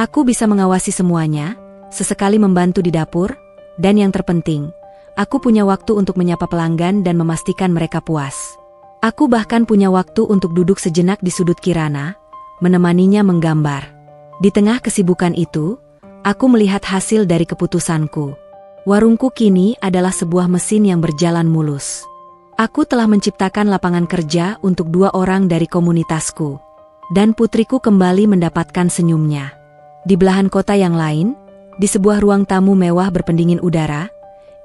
Aku bisa mengawasi semuanya, sesekali membantu di dapur, dan yang terpenting, aku punya waktu untuk menyapa pelanggan dan memastikan mereka puas. Aku bahkan punya waktu untuk duduk sejenak di sudut Kirana, menemaninya menggambar. Di tengah kesibukan itu, aku melihat hasil dari keputusanku. Warungku kini adalah sebuah mesin yang berjalan mulus. Aku telah menciptakan lapangan kerja untuk 2 orang dari komunitasku. Dan putriku kembali mendapatkan senyumnya. Di belahan kota yang lain, di sebuah ruang tamu mewah berpendingin udara,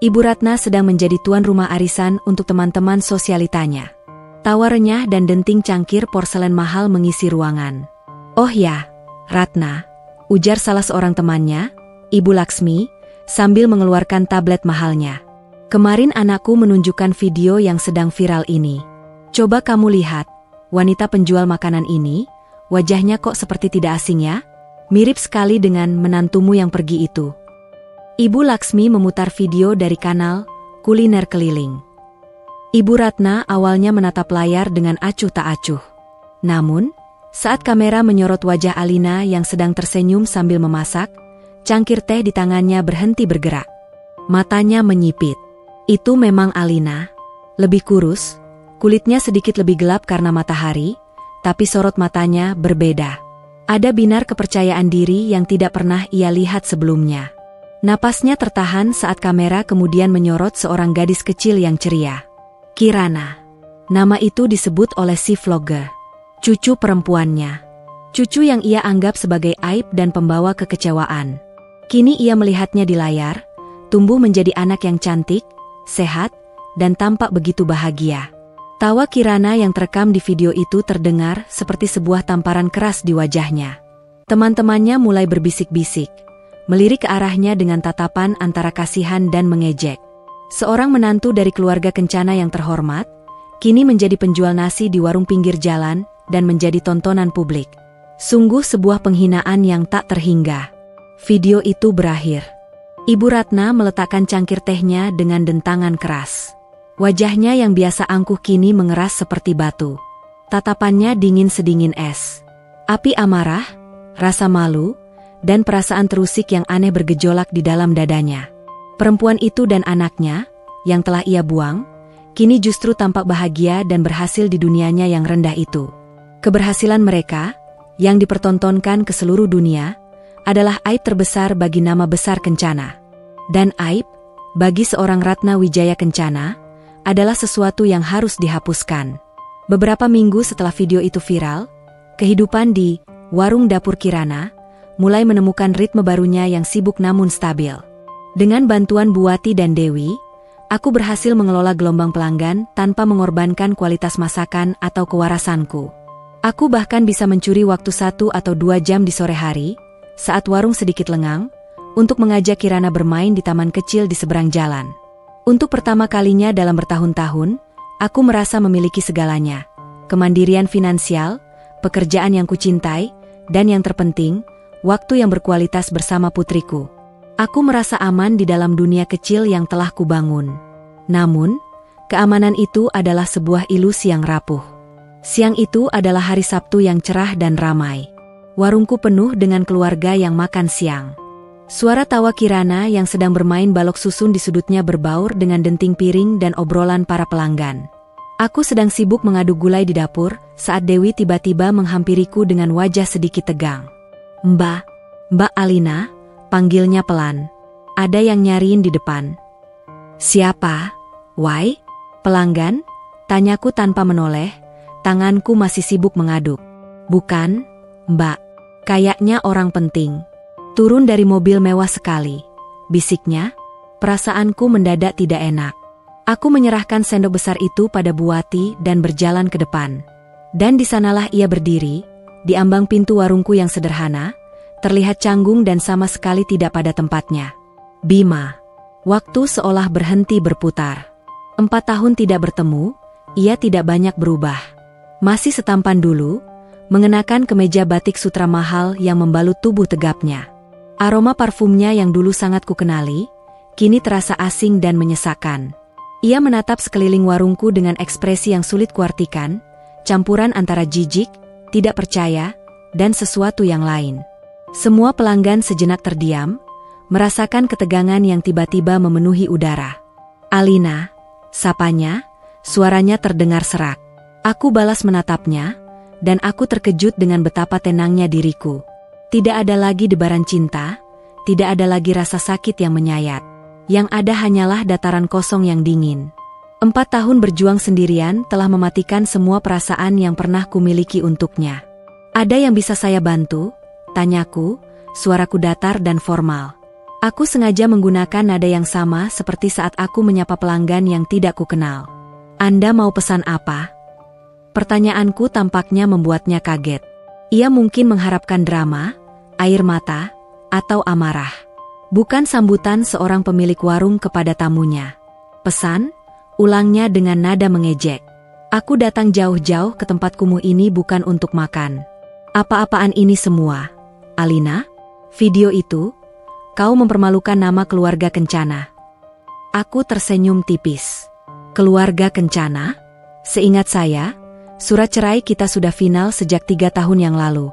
Ibu Ratna sedang menjadi tuan rumah arisan untuk teman-teman sosialitanya. Tawa renyah dan denting cangkir porselen mahal mengisi ruangan. "Oh ya, Ratna," ujar salah seorang temannya, Ibu Laksmi, sambil mengeluarkan tablet mahalnya. "Kemarin anakku menunjukkan video yang sedang viral ini. Coba kamu lihat, wanita penjual makanan ini, wajahnya kok seperti tidak asing ya? Mirip sekali dengan menantumu yang pergi itu." Ibu Laksmi memutar video dari kanal Kuliner Keliling. Ibu Ratna awalnya menatap layar dengan acuh tak acuh. Namun, saat kamera menyorot wajah Alina yang sedang tersenyum sambil memasak, cangkir teh di tangannya berhenti bergerak. Matanya menyipit. Itu memang Alina. Lebih kurus, Kulitnya sedikit lebih gelap karena matahari, tapi sorot matanya berbeda. Ada binar kepercayaan diri yang tidak pernah ia lihat sebelumnya. Napasnya tertahan saat kamera kemudian menyorot seorang gadis kecil yang ceria. Kirana. Nama itu disebut oleh si vlogger. Cucu perempuannya. Cucu yang ia anggap sebagai aib dan pembawa kekecewaan. Kini ia melihatnya di layar, tumbuh menjadi anak yang cantik, sehat, dan tampak begitu bahagia. Tawa Kirana yang terekam di video itu terdengar seperti sebuah tamparan keras di wajahnya. Teman-temannya mulai berbisik-bisik, melirik ke arahnya dengan tatapan antara kasihan dan mengejek. Seorang menantu dari keluarga kencana yang terhormat, kini menjadi penjual nasi di warung pinggir jalan dan menjadi tontonan publik. Sungguh sebuah penghinaan yang tak terhingga. Video itu berakhir. Ibu Ratna meletakkan cangkir tehnya dengan dentangan keras. Wajahnya yang biasa angkuh kini mengeras seperti batu. Tatapannya dingin sedingin es. Api amarah, rasa malu, dan perasaan terusik yang aneh bergejolak di dalam dadanya. Perempuan itu dan anaknya, yang telah ia buang, kini justru tampak bahagia dan berhasil di dunianya yang rendah itu. Keberhasilan mereka, yang dipertontonkan ke seluruh dunia, adalah aib terbesar bagi nama besar Kencana. Dan aib, bagi seorang Ratna Wijaya Kencana, adalah sesuatu yang harus dihapuskan. Beberapa minggu setelah video itu viral, kehidupan di warung dapur Kirana mulai menemukan ritme barunya yang sibuk namun stabil. Dengan bantuan Buati dan Dewi, aku berhasil mengelola gelombang pelanggan tanpa mengorbankan kualitas masakan atau kewarasanku. Aku bahkan bisa mencuri waktu 1 atau 2 jam di sore hari, saat warung sedikit lengang, untuk mengajak Kirana bermain di taman kecil di seberang jalan. Untuk pertama kalinya dalam bertahun-tahun, aku merasa memiliki segalanya. Kemandirian finansial, pekerjaan yang kucintai, dan yang terpenting, waktu yang berkualitas bersama putriku. Aku merasa aman di dalam dunia kecil yang telah kubangun. Namun, keamanan itu adalah sebuah ilusi yang rapuh. Siang itu adalah hari Sabtu yang cerah dan ramai. Warungku penuh dengan keluarga yang makan siang. Suara tawa Kirana yang sedang bermain balok susun di sudutnya berbaur dengan denting piring dan obrolan para pelanggan. Aku sedang sibuk mengaduk gulai di dapur, saat Dewi tiba-tiba menghampiriku dengan wajah sedikit tegang. Mbak Alina, panggilnya pelan. Ada yang nyariin di depan. Siapa? Why? Pelanggan? Tanyaku tanpa menoleh, tanganku masih sibuk mengaduk. Bukan, Mbak. Kayaknya orang penting. Turun dari mobil mewah sekali, bisiknya. Perasaanku mendadak tidak enak. Aku menyerahkan sendok besar itu pada Buati dan berjalan ke depan. Dan di sanalah ia berdiri, di ambang pintu warungku yang sederhana, terlihat canggung dan sama sekali tidak pada tempatnya. Bima. Waktu seolah berhenti berputar. 4 tahun tidak bertemu, ia tidak banyak berubah. Masih setampan dulu, mengenakan kemeja batik sutra mahal yang membalut tubuh tegapnya. Aroma parfumnya yang dulu sangat kukenali, kini terasa asing dan menyesakkan. Ia menatap sekeliling warungku dengan ekspresi yang sulit kuartikan, campuran antara jijik, tidak percaya, dan sesuatu yang lain. Semua pelanggan sejenak terdiam, merasakan ketegangan yang tiba-tiba memenuhi udara. Alina, sapanya, suaranya terdengar serak. Aku balas menatapnya, dan aku terkejut dengan betapa tenangnya diriku. Tidak ada lagi debaran cinta, tidak ada lagi rasa sakit yang menyayat. Yang ada hanyalah dataran kosong yang dingin. 4 tahun berjuang sendirian telah mematikan semua perasaan yang pernah kumiliki untuknya. Ada yang bisa saya bantu? Tanyaku, suaraku datar dan formal. Aku sengaja menggunakan nada yang sama seperti saat aku menyapa pelanggan yang tidak kukenal. Anda mau pesan apa? Pertanyaanku tampaknya membuatnya kaget. Ia mungkin mengharapkan drama, air mata, atau amarah. Bukan sambutan seorang pemilik warung kepada tamunya. Pesan? Ulangnya dengan nada mengejek. Aku datang jauh-jauh ke tempat kumuh ini bukan untuk makan. Apa-apaan ini semua? Alina? Video itu? Kau mempermalukan nama keluarga Kencana. Aku tersenyum tipis. Keluarga Kencana? Seingat saya, surat cerai kita sudah final sejak 3 tahun yang lalu.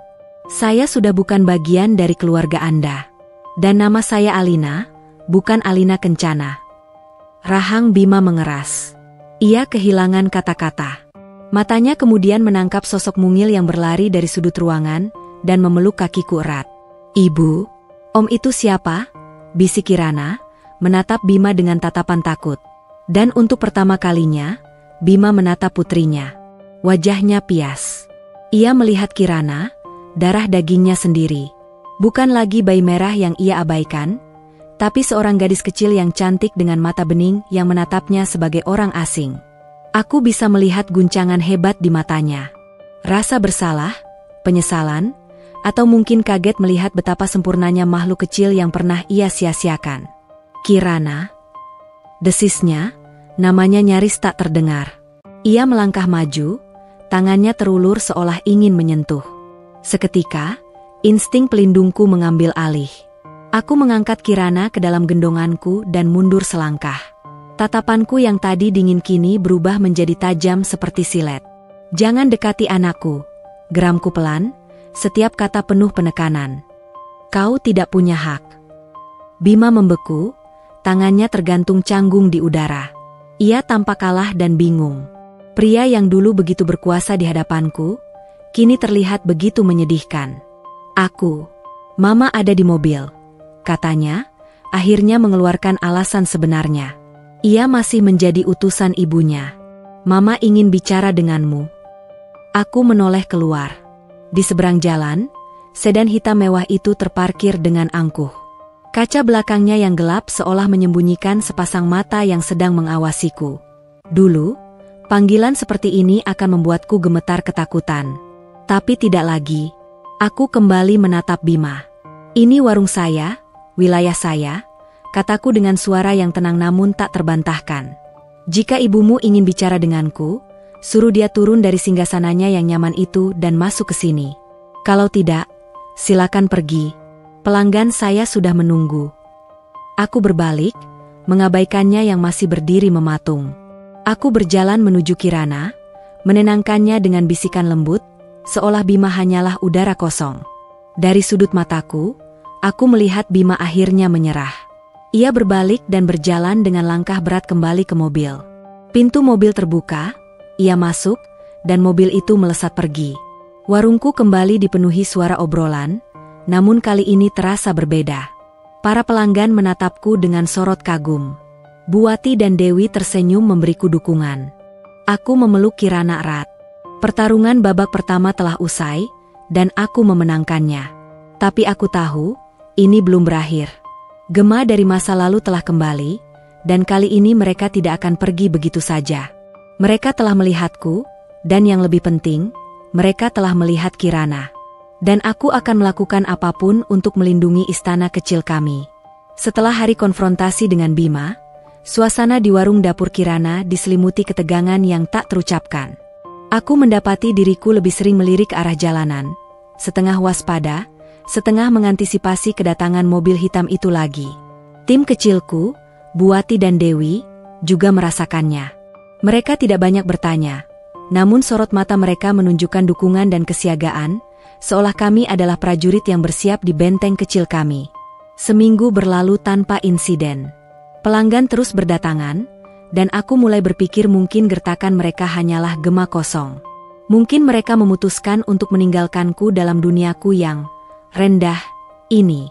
Saya sudah bukan bagian dari keluarga Anda. Dan nama saya Alina, bukan Alina Kencana. Rahang Bima mengeras. Ia kehilangan kata-kata. Matanya kemudian menangkap sosok mungil yang berlari dari sudut ruangan dan memeluk kakiku erat. "Ibu, Om itu siapa?" bisik Kirana, menatap Bima dengan tatapan takut. Dan untuk pertama kalinya, Bima menatap putrinya. Wajahnya pias. Ia melihat Kirana, darah dagingnya sendiri. Bukan lagi bayi merah yang ia abaikan, tapi seorang gadis kecil yang cantik dengan mata bening yang menatapnya sebagai orang asing. Aku bisa melihat guncangan hebat di matanya. Rasa bersalah, penyesalan, atau mungkin kaget melihat betapa sempurnanya makhluk kecil yang pernah ia sia-siakan. "Kirana," desisnya, namanya nyaris tak terdengar. Ia melangkah maju, tangannya terulur seolah ingin menyentuh. Seketika, insting pelindungku mengambil alih. Aku mengangkat Kirana ke dalam gendonganku dan mundur selangkah. Tatapanku yang tadi dingin kini berubah menjadi tajam seperti silet. "Jangan dekati anakku," geramku pelan, setiap kata penuh penekanan. "Kau tidak punya hak." Bima membeku, tangannya tergantung canggung di udara. Ia tampak kalah dan bingung. Pria yang dulu begitu berkuasa di hadapanku, kini terlihat begitu menyedihkan. Mama ada di mobil," katanya, akhirnya mengeluarkan alasan sebenarnya. Ia masih menjadi utusan ibunya. "Mama ingin bicara denganmu." Aku menoleh keluar. Di seberang jalan, sedan hitam mewah itu terparkir dengan angkuh. Kaca belakangnya yang gelap seolah menyembunyikan sepasang mata yang sedang mengawasiku. Dulu, panggilan seperti ini akan membuatku gemetar ketakutan. Tapi tidak lagi. Aku kembali menatap Bima. "Ini warung saya, wilayah saya," kataku dengan suara yang tenang namun tak terbantahkan. "Jika ibumu ingin bicara denganku, suruh dia turun dari singgasananya yang nyaman itu dan masuk ke sini. Kalau tidak, silakan pergi. Pelanggan saya sudah menunggu." Aku berbalik, mengabaikannya yang masih berdiri mematung. Aku berjalan menuju Kirana, menenangkannya dengan bisikan lembut, seolah Bima hanyalah udara kosong. Dari sudut mataku, aku melihat Bima akhirnya menyerah. Ia berbalik dan berjalan dengan langkah berat kembali ke mobil. Pintu mobil terbuka, ia masuk, dan mobil itu melesat pergi. Warungku kembali dipenuhi suara obrolan, namun kali ini terasa berbeda. Para pelanggan menatapku dengan sorot kagum. Buati dan Dewi tersenyum memberiku dukungan. Aku memeluk Kirana erat. Pertarungan babak pertama telah usai, dan aku memenangkannya. Tapi aku tahu, ini belum berakhir. Gema dari masa lalu telah kembali, dan kali ini mereka tidak akan pergi begitu saja. Mereka telah melihatku, dan yang lebih penting, mereka telah melihat Kirana. Dan aku akan melakukan apapun untuk melindungi istana kecil kami. Setelah hari konfrontasi dengan Bima, suasana di warung dapur Kirana diselimuti ketegangan yang tak terucapkan. Aku mendapati diriku lebih sering melirik ke arah jalanan, setengah waspada, setengah mengantisipasi kedatangan mobil hitam itu lagi. Tim kecilku, Buati dan Dewi, juga merasakannya. Mereka tidak banyak bertanya, namun sorot mata mereka menunjukkan dukungan dan kesiagaan, seolah kami adalah prajurit yang bersiap di benteng kecil kami. Seminggu berlalu tanpa insiden. Pelanggan terus berdatangan, dan aku mulai berpikir mungkin gertakan mereka hanyalah gema kosong. Mungkin mereka memutuskan untuk meninggalkanku dalam duniaku yang rendah ini.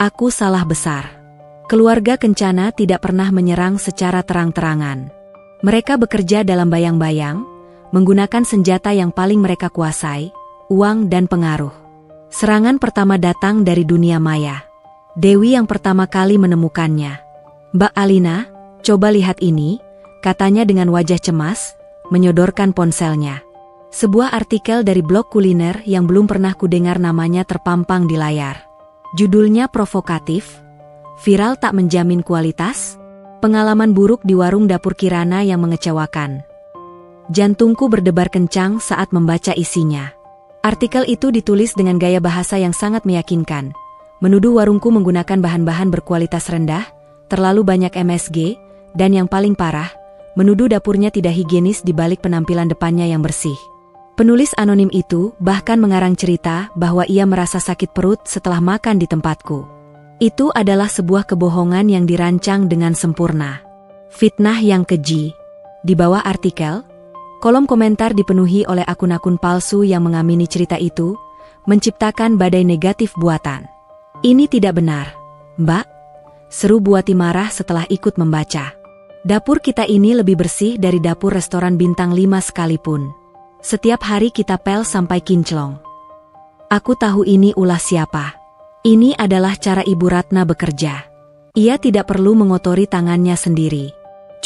Aku salah besar. Keluarga Kencana tidak pernah menyerang secara terang-terangan. Mereka bekerja dalam bayang-bayang, menggunakan senjata yang paling mereka kuasai, uang dan pengaruh. Serangan pertama datang dari dunia maya. Dewi yang pertama kali menemukannya. "Mbak Alina, coba lihat ini," katanya dengan wajah cemas, menyodorkan ponselnya. Sebuah artikel dari blog kuliner yang belum pernah kudengar namanya terpampang di layar. Judulnya provokatif, viral tak menjamin kualitas, pengalaman buruk di warung dapur Kirana yang mengecewakan. Jantungku berdebar kencang saat membaca isinya. Artikel itu ditulis dengan gaya bahasa yang sangat meyakinkan, menuduh warungku menggunakan bahan-bahan berkualitas rendah, terlalu banyak MSG, dan yang paling parah, menuduh dapurnya tidak higienis di balik penampilan depannya yang bersih. Penulis anonim itu bahkan mengarang cerita bahwa ia merasa sakit perut setelah makan di tempatku. Itu adalah sebuah kebohongan yang dirancang dengan sempurna. Fitnah yang keji. Di bawah artikel, kolom komentar dipenuhi oleh akun-akun palsu yang mengamini cerita itu, menciptakan badai negatif buatan. Ini tidak benar, Mbak, seru Buati marah setelah ikut membaca. Dapur kita ini lebih bersih dari dapur restoran bintang 5 sekalipun. Setiap hari kita pel sampai kinclong. Aku tahu ini ulah siapa. Ini adalah cara Ibu Ratna bekerja. Ia tidak perlu mengotori tangannya sendiri.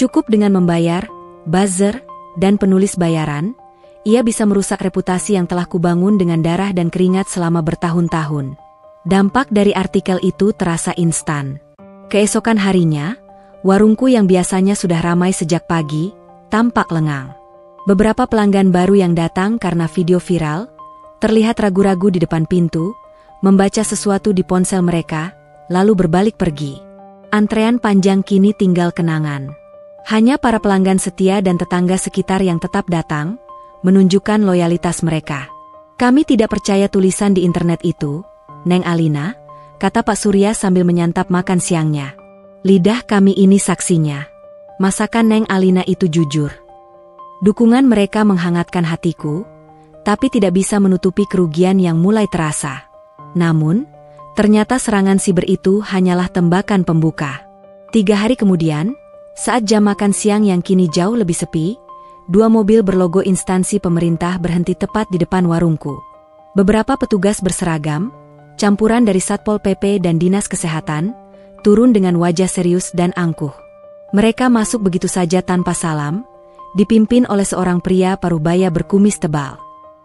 Cukup dengan membayar, buzzer, dan penulis bayaran, ia bisa merusak reputasi yang telah kubangun dengan darah dan keringat selama bertahun-tahun. Dampak dari artikel itu terasa instan. Keesokan harinya, warungku yang biasanya sudah ramai sejak pagi, tampak lengang. Beberapa pelanggan baru yang datang karena video viral, terlihat ragu-ragu di depan pintu, membaca sesuatu di ponsel mereka, lalu berbalik pergi. Antrean panjang kini tinggal kenangan. Hanya para pelanggan setia dan tetangga sekitar yang tetap datang, menunjukkan loyalitas mereka. Kami tidak percaya tulisan di internet itu, Neng Alina, kata Pak Surya sambil menyantap makan siangnya. Lidah kami ini saksinya. Masakan Neng Alina itu jujur. Dukungan mereka menghangatkan hatiku, tapi tidak bisa menutupi kerugian yang mulai terasa. Namun, ternyata serangan siber itu hanyalah tembakan pembuka. 3 hari kemudian, saat jam makan siang yang kini jauh lebih sepi, 2 mobil berlogo instansi pemerintah berhenti tepat di depan warungku. Beberapa petugas berseragam, campuran dari Satpol PP dan Dinas Kesehatan, turun dengan wajah serius dan angkuh. Mereka masuk begitu saja tanpa salam, dipimpin oleh seorang pria parubaya berkumis tebal.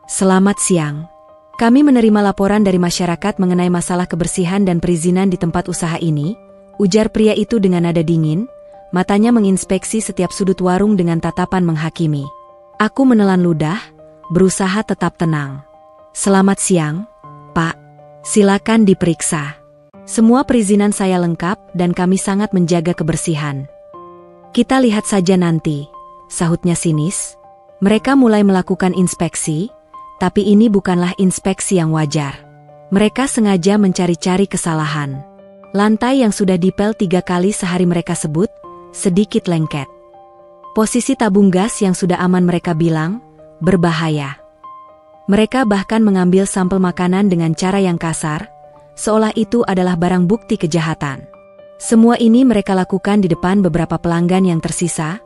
Selamat siang. Kami menerima laporan dari masyarakat mengenai masalah kebersihan dan perizinan di tempat usaha ini, ujar pria itu dengan nada dingin. Matanya menginspeksi setiap sudut warung dengan tatapan menghakimi. Aku menelan ludah, berusaha tetap tenang. Selamat siang, Pak. Silakan diperiksa. Semua perizinan saya lengkap dan kami sangat menjaga kebersihan. Kita lihat saja nanti, sahutnya sinis. Mereka mulai melakukan inspeksi, tapi ini bukanlah inspeksi yang wajar. Mereka sengaja mencari-cari kesalahan. Lantai yang sudah dipel 3 kali sehari mereka sebut sedikit lengket. Posisi tabung gas yang sudah aman mereka bilang berbahaya. Mereka bahkan mengambil sampel makanan dengan cara yang kasar, seolah itu adalah barang bukti kejahatan. Semua ini mereka lakukan di depan beberapa pelanggan yang tersisa,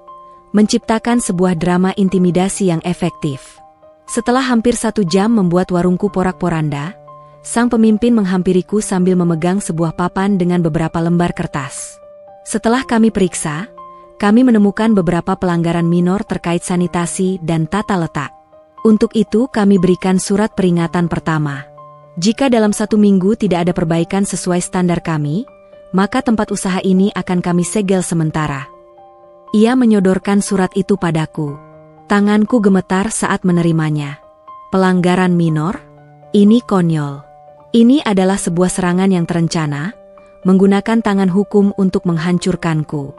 menciptakan sebuah drama intimidasi yang efektif. Setelah hampir 1 jam membuat warungku porak-poranda, sang pemimpin menghampiriku sambil memegang sebuah papan dengan beberapa lembar kertas. Setelah kami periksa, kami menemukan beberapa pelanggaran minor terkait sanitasi dan tata letak. Untuk itu kami berikan surat peringatan pertama. Jika dalam 1 minggu tidak ada perbaikan sesuai standar kami, maka tempat usaha ini akan kami segel sementara. Ia menyodorkan surat itu padaku. Tanganku gemetar saat menerimanya. Pelanggaran minor? Ini konyol. Ini adalah sebuah serangan yang terencana, menggunakan tangan hukum untuk menghancurkanku.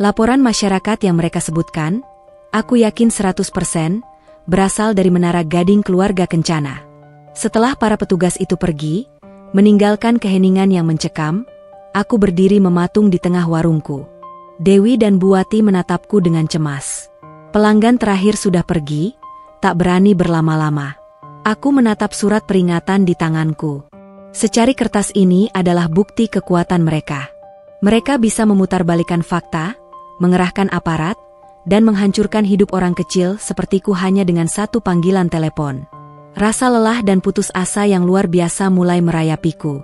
Laporan masyarakat yang mereka sebutkan, aku yakin 100%, berasal dari Menara Gading Keluarga Kencana. Setelah para petugas itu pergi, meninggalkan keheningan yang mencekam, aku berdiri mematung di tengah warungku. Dewi dan Buati menatapku dengan cemas. Pelanggan terakhir sudah pergi, tak berani berlama-lama. Aku menatap surat peringatan di tanganku. Secari kertas ini adalah bukti kekuatan mereka. Mereka bisa memutarbalikkan fakta, mengerahkan aparat, dan menghancurkan hidup orang kecil sepertiku hanya dengan 1 panggilan telepon. Rasa lelah dan putus asa yang luar biasa mulai merayapiku.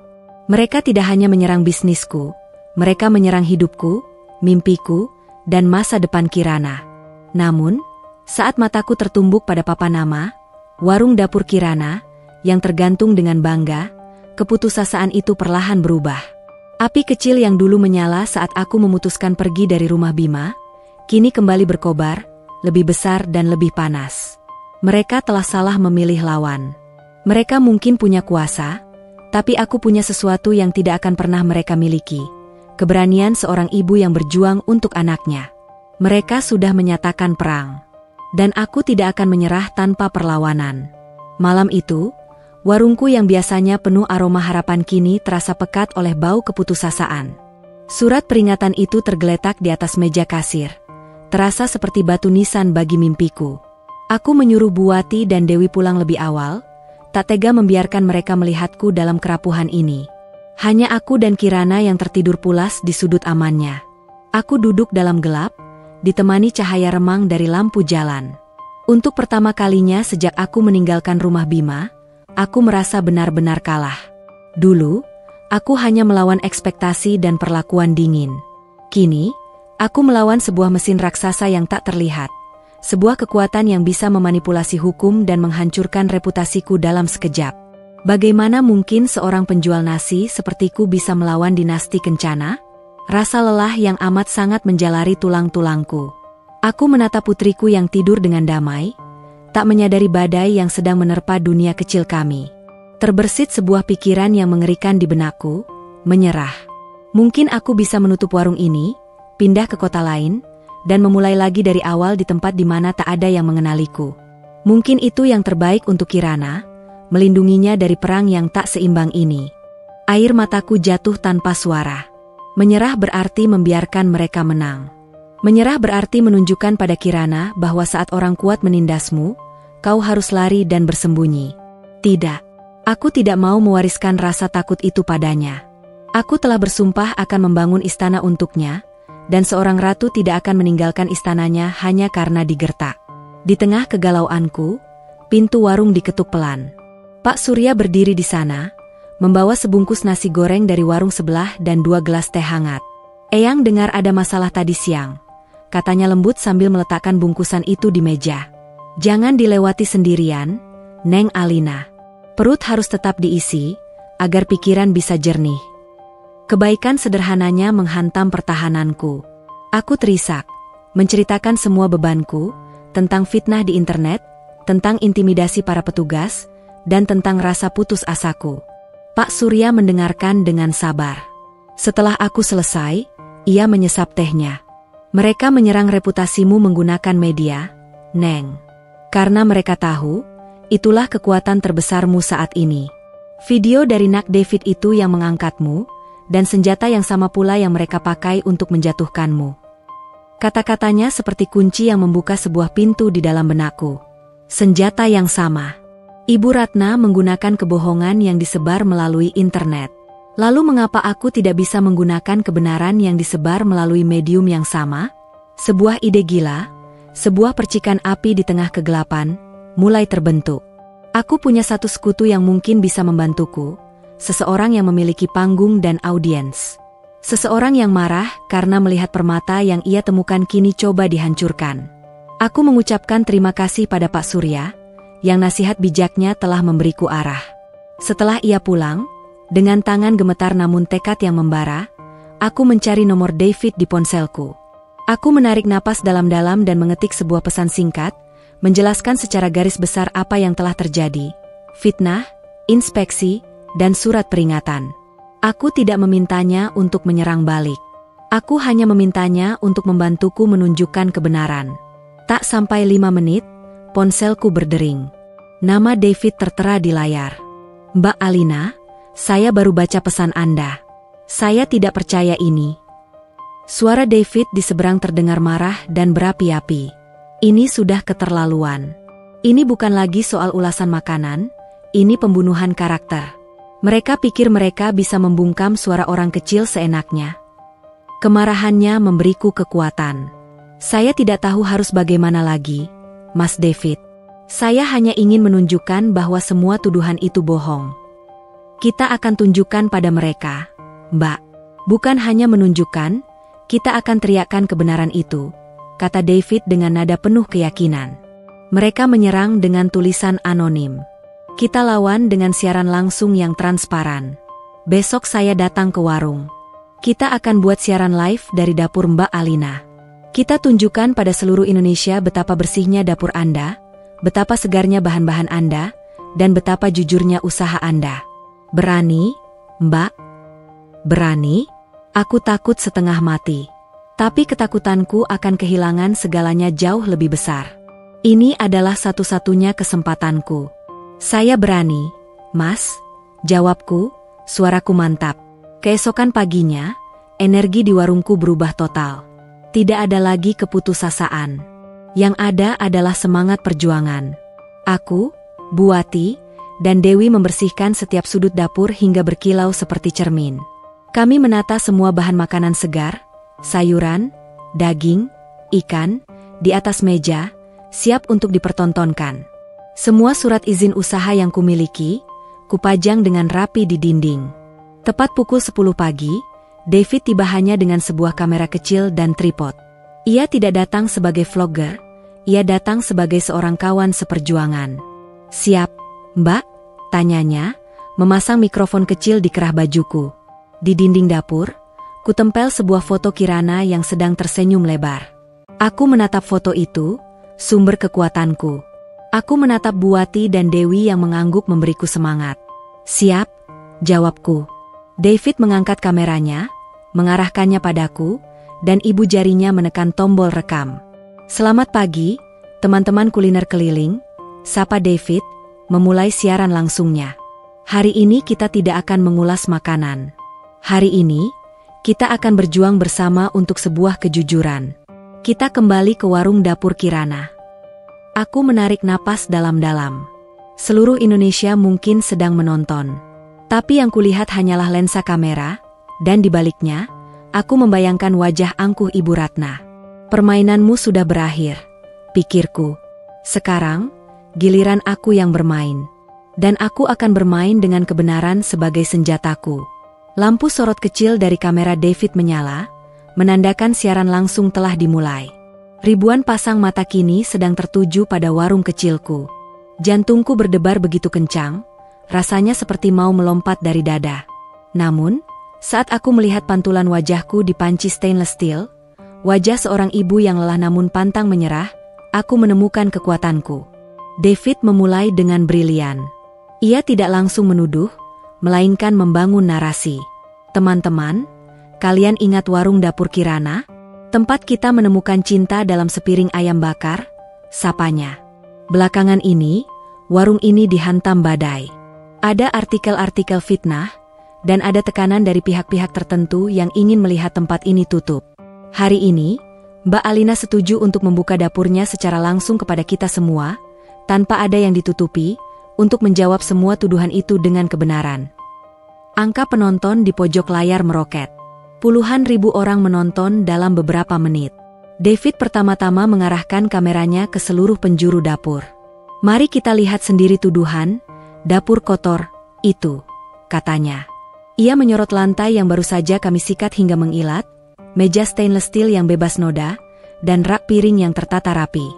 Mereka tidak hanya menyerang bisnisku, mereka menyerang hidupku, mimpiku, dan masa depan Kirana. Namun, saat mataku tertumbuk pada papan nama, warung dapur Kirana, yang tergantung dengan bangga, keputusasaan itu perlahan berubah. Api kecil yang dulu menyala saat aku memutuskan pergi dari rumah Bima, kini kembali berkobar, lebih besar dan lebih panas. Mereka telah salah memilih lawan. Mereka mungkin punya kuasa, tapi aku punya sesuatu yang tidak akan pernah mereka miliki. Keberanian seorang ibu yang berjuang untuk anaknya. Mereka sudah menyatakan perang. Dan aku tidak akan menyerah tanpa perlawanan. Malam itu, warungku yang biasanya penuh aroma harapan kini terasa pekat oleh bau keputusasaan. Surat peringatan itu tergeletak di atas meja kasir. terasa seperti batu nisan bagi mimpiku. Aku menyuruh Buwati dan Dewi pulang lebih awal, tak tega membiarkan mereka melihatku dalam kerapuhan ini. Hanya aku dan Kirana yang tertidur pulas di sudut amannya. Aku duduk dalam gelap, ditemani cahaya remang dari lampu jalan. Untuk pertama kalinya sejak aku meninggalkan rumah Bima, aku merasa benar-benar kalah. Dulu, aku hanya melawan ekspektasi dan perlakuan dingin. Kini, aku melawan sebuah mesin raksasa yang tak terlihat. Sebuah kekuatan yang bisa memanipulasi hukum dan menghancurkan reputasiku dalam sekejap. Bagaimana mungkin seorang penjual nasi sepertiku bisa melawan dinasti Kencana? Rasa lelah yang amat sangat menjalari tulang-tulangku. Aku menatap putriku yang tidur dengan damai, tak menyadari badai yang sedang menerpa dunia kecil kami. Terbersit sebuah pikiran yang mengerikan di benakku, menyerah. Mungkin aku bisa menutup warung ini, pindah ke kota lain, dan memulai lagi dari awal di tempat di mana tak ada yang mengenaliku. Mungkin itu yang terbaik untuk Kirana, melindunginya dari perang yang tak seimbang ini. Air mataku jatuh tanpa suara. Menyerah berarti membiarkan mereka menang. Menyerah berarti menunjukkan pada Kirana bahwa saat orang kuat menindasmu, kau harus lari dan bersembunyi. Tidak, aku tidak mau mewariskan rasa takut itu padanya. Aku telah bersumpah akan membangun istana untuknya, dan seorang ratu tidak akan meninggalkan istananya hanya karena digertak. Di tengah kegalauanku, pintu warung diketuk pelan. Pak Surya berdiri di sana, membawa sebungkus nasi goreng dari warung sebelah dan 2 gelas teh hangat. "Eyang dengar ada masalah tadi siang," katanya lembut sambil meletakkan bungkusan itu di meja. "Jangan dilewati sendirian, Neng Alina. Perut harus tetap diisi, agar pikiran bisa jernih." Kebaikan sederhananya menghantam pertahananku. Aku terisak, menceritakan semua bebanku, tentang fitnah di internet, tentang intimidasi para petugas, dan tentang rasa putus asaku. Pak Surya mendengarkan dengan sabar. Setelah aku selesai, ia menyesap tehnya. "Mereka menyerang reputasimu menggunakan media, Neng. Karena mereka tahu, itulah kekuatan terbesarmu saat ini. Video dari Nak David itu yang mengangkatmu, dan senjata yang sama pula yang mereka pakai untuk menjatuhkanmu." Kata-katanya seperti kunci yang membuka sebuah pintu di dalam benakku. Senjata yang sama. Ibu Ratna menggunakan kebohongan yang disebar melalui internet. Lalu mengapa aku tidak bisa menggunakan kebenaran yang disebar melalui medium yang sama? Sebuah ide gila, sebuah percikan api di tengah kegelapan, mulai terbentuk. Aku punya satu sekutu yang mungkin bisa membantuku, seseorang yang memiliki panggung dan audiens. Seseorang yang marah karena melihat permata yang ia temukan kini coba dihancurkan. Aku mengucapkan terima kasih pada Pak Surya, yang nasihat bijaknya telah memberiku arah. Setelah ia pulang, dengan tangan gemetar namun tekad yang membara, aku mencari nomor David di ponselku. Aku menarik napas dalam-dalam dan mengetik sebuah pesan singkat, menjelaskan secara garis besar apa yang telah terjadi. Fitnah, inspeksi, dan surat peringatan. Aku tidak memintanya untuk menyerang balik. Aku hanya memintanya untuk membantuku menunjukkan kebenaran. Tak sampai 5 menit, ponselku berdering. Nama David tertera di layar. "Mbak Alina, saya baru baca pesan Anda. Saya tidak percaya ini." Suara David di seberang terdengar marah dan berapi-api. "Ini sudah keterlaluan. Ini bukan lagi soal ulasan makanan, ini pembunuhan karakter. Mereka pikir mereka bisa membungkam suara orang kecil seenaknya." Kemarahannya memberiku kekuatan. "Saya tidak tahu harus bagaimana lagi, Mas David. Saya hanya ingin menunjukkan bahwa semua tuduhan itu bohong. Kita akan tunjukkan pada mereka, Mbak. Bukan hanya menunjukkan, kita akan teriakkan kebenaran itu," kata David dengan nada penuh keyakinan. "Mereka menyerang dengan tulisan anonim. Kita lawan dengan siaran langsung yang transparan. Besok saya datang ke warung. Kita akan buat siaran live dari dapur Mbak Alina. Kita tunjukkan pada seluruh Indonesia betapa bersihnya dapur Anda, betapa segarnya bahan-bahan Anda, dan betapa jujurnya usaha Anda. Berani, Mbak?" "Berani?" Aku takut setengah mati. Tapi ketakutanku akan kehilangan segalanya jauh lebih besar. Ini adalah satu-satunya kesempatanku. "Saya berani, Mas," jawabku, suaraku mantap. Keesokan paginya, energi di warungku berubah total. Tidak ada lagi keputusasaan. Yang ada adalah semangat perjuangan. Aku, Buati, dan Dewi membersihkan setiap sudut dapur hingga berkilau seperti cermin. Kami menata semua bahan makanan segar, sayuran, daging, ikan, di atas meja, siap untuk dipertontonkan. Semua surat izin usaha yang kumiliki, kupajang dengan rapi di dinding. Tepat pukul 10 pagi, David tiba hanya dengan sebuah kamera kecil dan tripod. Ia tidak datang sebagai vlogger, ia datang sebagai seorang kawan seperjuangan. "Siap, Mbak?" tanyanya, memasang mikrofon kecil di kerah bajuku. Di dinding dapur, kutempel sebuah foto Kirana yang sedang tersenyum lebar. Aku menatap foto itu, sumber kekuatanku. Aku menatap Buati dan Dewi yang mengangguk memberiku semangat. "Siap," jawabku. David mengangkat kameranya, mengarahkannya padaku, dan ibu jarinya menekan tombol rekam. "Selamat pagi, teman-teman kuliner keliling," sapa David, memulai siaran langsungnya. "Hari ini kita tidak akan mengulas makanan. Hari ini, kita akan berjuang bersama untuk sebuah kejujuran. Kita kembali ke warung dapur Kirana." Aku menarik napas dalam-dalam. Seluruh Indonesia mungkin sedang menonton. Tapi yang kulihat hanyalah lensa kamera, dan di baliknya, aku membayangkan wajah angkuh Ibu Ratna. "Permainanmu sudah berakhir," pikirku. "Sekarang, giliran aku yang bermain. Dan aku akan bermain dengan kebenaran sebagai senjataku." Lampu sorot kecil dari kamera David menyala, menandakan siaran langsung telah dimulai. Ribuan pasang mata kini sedang tertuju pada warung kecilku. Jantungku berdebar begitu kencang, rasanya seperti mau melompat dari dada. Namun, saat aku melihat pantulan wajahku di panci stainless steel, wajah seorang ibu yang lelah namun pantang menyerah, aku menemukan kekuatanku. David memulai dengan brilian. Ia tidak langsung menuduh, melainkan membangun narasi. "Teman-teman, kalian ingat warung dapur Kirana? Tempat kita menemukan cinta dalam sepiring ayam bakar?" sapanya. "Belakangan ini, warung ini dihantam badai. Ada artikel-artikel fitnah, dan ada tekanan dari pihak-pihak tertentu yang ingin melihat tempat ini tutup. Hari ini, Mbak Alina setuju untuk membuka dapurnya secara langsung kepada kita semua, tanpa ada yang ditutupi, untuk menjawab semua tuduhan itu dengan kebenaran." Angka penonton di pojok layar meroket. Puluhan ribu orang menonton dalam beberapa menit. David pertama-tama mengarahkan kameranya ke seluruh penjuru dapur. "Mari kita lihat sendiri tuduhan, dapur kotor, itu," katanya. Ia menyorot lantai yang baru saja kami sikat hingga mengilat, meja stainless steel yang bebas noda, dan rak piring yang tertata rapi.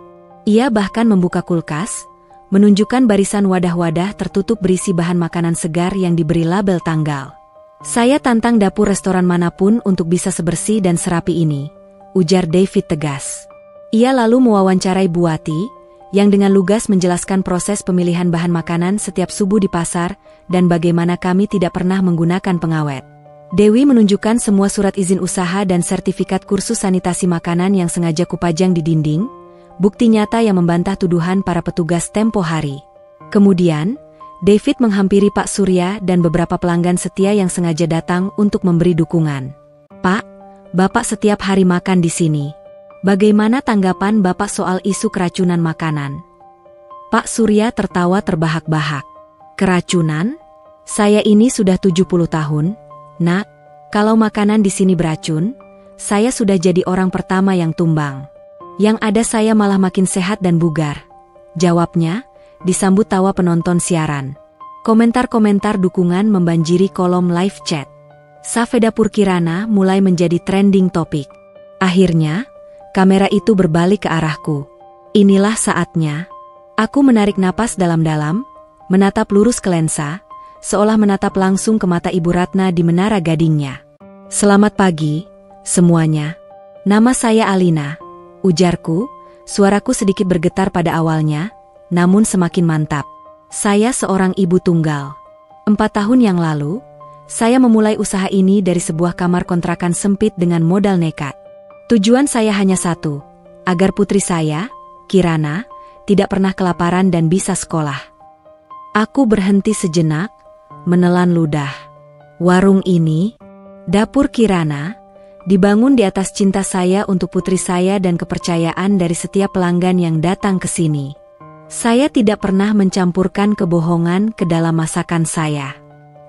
Ia bahkan membuka kulkas, menunjukkan barisan wadah-wadah tertutup berisi bahan makanan segar yang diberi label tanggal. "Saya tantang dapur restoran manapun untuk bisa sebersih dan serapi ini," ujar David tegas. Ia lalu mewawancarai Buati, yang dengan lugas menjelaskan proses pemilihan bahan makanan setiap subuh di pasar dan bagaimana kami tidak pernah menggunakan pengawet. Dewi menunjukkan semua surat izin usaha dan sertifikat kursus sanitasi makanan yang sengaja kupajang di dinding, bukti nyata yang membantah tuduhan para petugas tempo hari. Kemudian, David menghampiri Pak Surya dan beberapa pelanggan setia yang sengaja datang untuk memberi dukungan. "Pak, Bapak setiap hari makan di sini. Bagaimana tanggapan Bapak soal isu keracunan makanan?" Pak Surya tertawa terbahak-bahak. "Keracunan? Saya ini sudah 70 tahun, Nak. Kalau makanan di sini beracun, saya sudah jadi orang pertama yang tumbang. Yang ada saya malah makin sehat dan bugar," jawabnya, disambut tawa penonton siaran. Komentar-komentar dukungan membanjiri kolom live chat. Cafe Dapur Kirana mulai menjadi trending topik. Akhirnya, kamera itu berbalik ke arahku. Inilah saatnya. Aku menarik napas dalam-dalam, menatap lurus ke lensa, seolah menatap langsung ke mata Ibu Ratna di menara gadingnya. "Selamat pagi, semuanya. Nama saya Alina," ujarku, suaraku sedikit bergetar pada awalnya, namun semakin mantap. "Saya seorang ibu tunggal. 4 tahun yang lalu, saya memulai usaha ini dari sebuah kamar kontrakan sempit dengan modal nekat. Tujuan saya hanya satu, agar putri saya, Kirana, tidak pernah kelaparan dan bisa sekolah." Aku berhenti sejenak, menelan ludah. Warung ini, Dapur Kirana, Dibangun di atas cinta saya untuk putri saya dan kepercayaan dari setiap pelanggan yang datang ke sini. Saya tidak pernah mencampurkan kebohongan ke dalam masakan saya.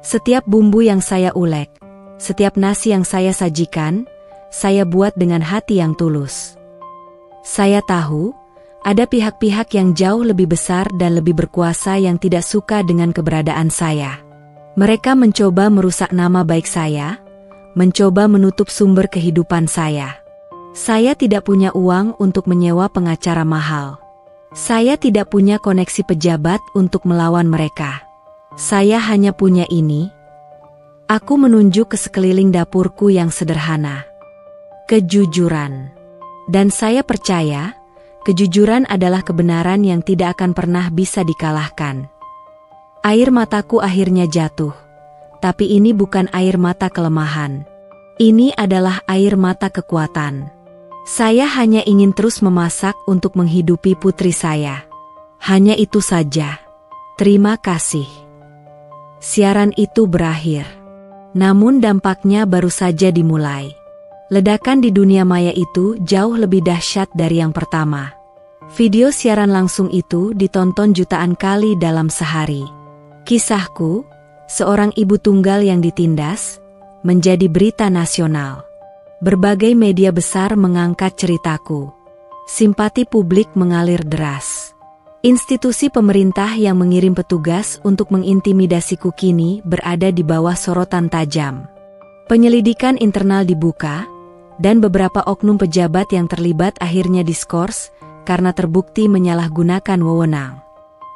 Setiap bumbu yang saya ulek, setiap nasi yang saya sajikan, saya buat dengan hati yang tulus. Saya tahu, ada pihak-pihak yang jauh lebih besar dan lebih berkuasa yang tidak suka dengan keberadaan saya. Mereka mencoba merusak nama baik saya, mencoba menutup sumber kehidupan saya. Saya tidak punya uang untuk menyewa pengacara mahal. Saya tidak punya koneksi pejabat untuk melawan mereka. Saya hanya punya ini. Aku menunjuk ke sekeliling dapurku yang sederhana. Kejujuran. Dan saya percaya, kejujuran adalah kebenaran yang tidak akan pernah bisa dikalahkan. Air mataku akhirnya jatuh. Tapi ini bukan air mata kelemahan. Ini adalah air mata kekuatan. Saya hanya ingin terus memasak untuk menghidupi putri saya. Hanya itu saja. Terima kasih. Siaran itu berakhir. Namun dampaknya baru saja dimulai. Ledakan di dunia maya itu jauh lebih dahsyat dari yang pertama. Video siaran langsung itu ditonton jutaan kali dalam sehari. Kisahku, seorang ibu tunggal yang ditindas, menjadi berita nasional. Berbagai media besar mengangkat ceritaku. Simpati publik mengalir deras. Institusi pemerintah yang mengirim petugas untuk mengintimidasiku kini berada di bawah sorotan tajam. Penyelidikan internal dibuka, dan beberapa oknum pejabat yang terlibat akhirnya diskors karena terbukti menyalahgunakan wewenang.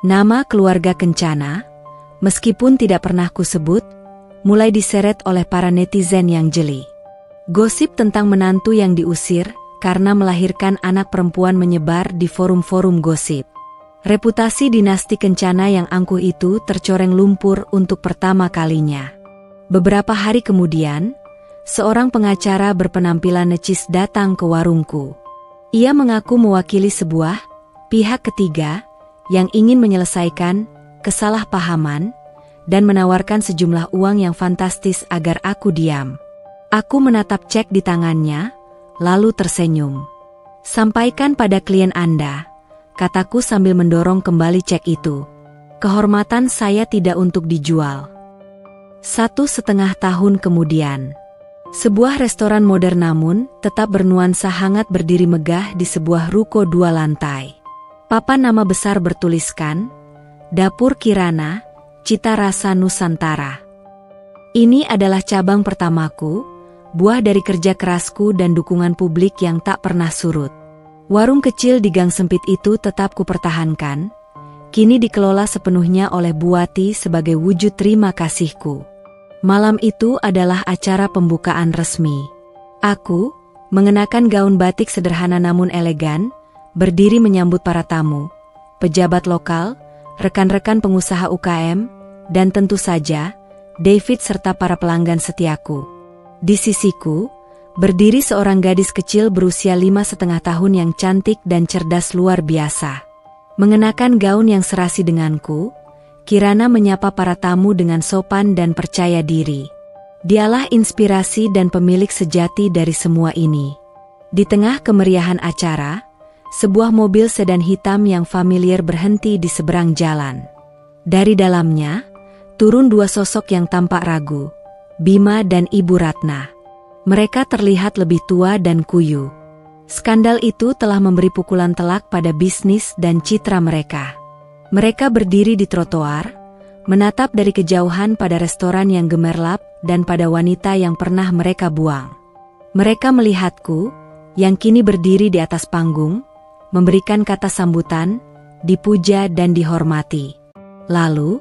Nama keluarga Kencana, meskipun tidak pernah kusebut, mulai diseret oleh para netizen yang jeli. Gosip tentang menantu yang diusir karena melahirkan anak perempuan menyebar di forum-forum gosip. Reputasi dinasti Kencana yang angkuh itu tercoreng lumpur untuk pertama kalinya. Beberapa hari kemudian, seorang pengacara berpenampilan necis datang ke warungku. Ia mengaku mewakili sebuah pihak ketiga yang ingin menyelesaikan kesalahpahaman dan menawarkan sejumlah uang yang fantastis agar aku diam. Aku menatap cek di tangannya, lalu tersenyum. Sampaikan pada klien Anda, kataku sambil mendorong kembali cek itu. Kehormatan saya tidak untuk dijual. 1,5 tahun kemudian, sebuah restoran modern namun tetap bernuansa hangat berdiri megah di sebuah ruko 2 lantai. Papan nama besar bertuliskan, Dapur Kirana, Cita Rasa Nusantara. Ini adalah cabang pertamaku, buah dari kerja kerasku dan dukungan publik yang tak pernah surut. Warung kecil di gang sempit itu tetap kupertahankan, kini dikelola sepenuhnya oleh Buati sebagai wujud terima kasihku. Malam itu adalah acara pembukaan resmi. Aku, mengenakan gaun batik sederhana namun elegan, berdiri menyambut para tamu, pejabat lokal, rekan-rekan pengusaha UKM, dan tentu saja, David serta para pelanggan setiaku. Di sisiku, berdiri seorang gadis kecil berusia 5,5 tahun yang cantik dan cerdas luar biasa. Mengenakan gaun yang serasi denganku, Kirana menyapa para tamu dengan sopan dan percaya diri. Dialah inspirasi dan pemilik sejati dari semua ini. Di tengah kemeriahan acara, sebuah mobil sedan hitam yang familiar berhenti di seberang jalan. Dari dalamnya, turun 2 sosok yang tampak ragu, Bima dan Ibu Ratna. Mereka terlihat lebih tua dan kuyu. Skandal itu telah memberi pukulan telak pada bisnis dan citra mereka. Mereka berdiri di trotoar, menatap dari kejauhan pada restoran yang gemerlap dan pada wanita yang pernah mereka buang. Mereka melihatku, yang kini berdiri di atas panggung, memberikan kata sambutan, dipuja dan dihormati. Lalu,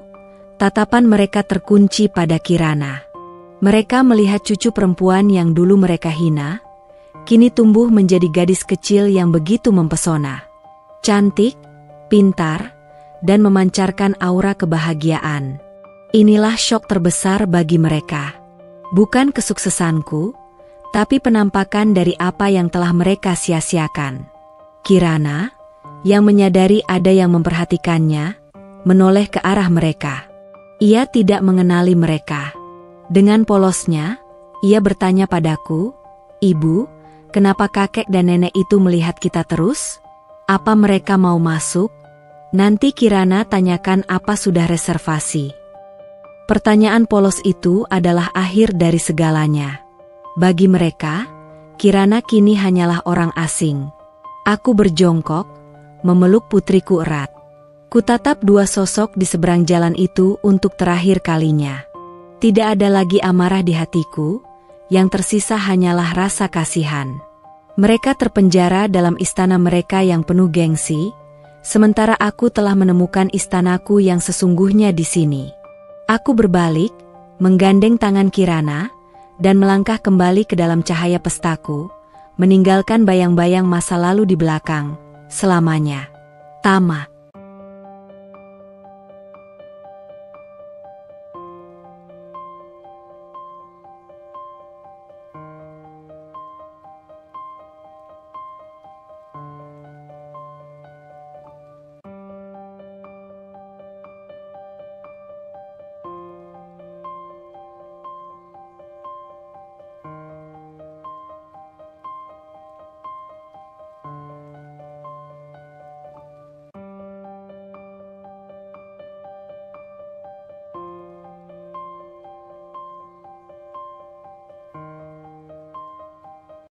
tatapan mereka terkunci pada Kirana. Mereka melihat cucu perempuan yang dulu mereka hina, kini tumbuh menjadi gadis kecil yang begitu mempesona. Cantik, pintar, dan memancarkan aura kebahagiaan. Inilah syok terbesar bagi mereka. Bukan kesuksesanku, tapi penampakan dari apa yang telah mereka sia-siakan. Kirana, yang menyadari ada yang memperhatikannya, menoleh ke arah mereka. Ia tidak mengenali mereka. Dengan polosnya, ia bertanya padaku, Ibu, kenapa kakek dan nenek itu melihat kita terus? Apa mereka mau masuk? Nanti Kirana tanyakan apa sudah reservasi. Pertanyaan polos itu adalah akhir dari segalanya. Bagi mereka, Kirana kini hanyalah orang asing. Aku berjongkok, memeluk putriku erat. Kutatap dua sosok di seberang jalan itu untuk terakhir kalinya. Tidak ada lagi amarah di hatiku, yang tersisa hanyalah rasa kasihan. Mereka terpenjara dalam istana mereka yang penuh gengsi, sementara aku telah menemukan istanaku yang sesungguhnya di sini. Aku berbalik, menggandeng tangan Kirana, dan melangkah kembali ke dalam cahaya pestaku, meninggalkan bayang-bayang masa lalu di belakang, selamanya. Tamat.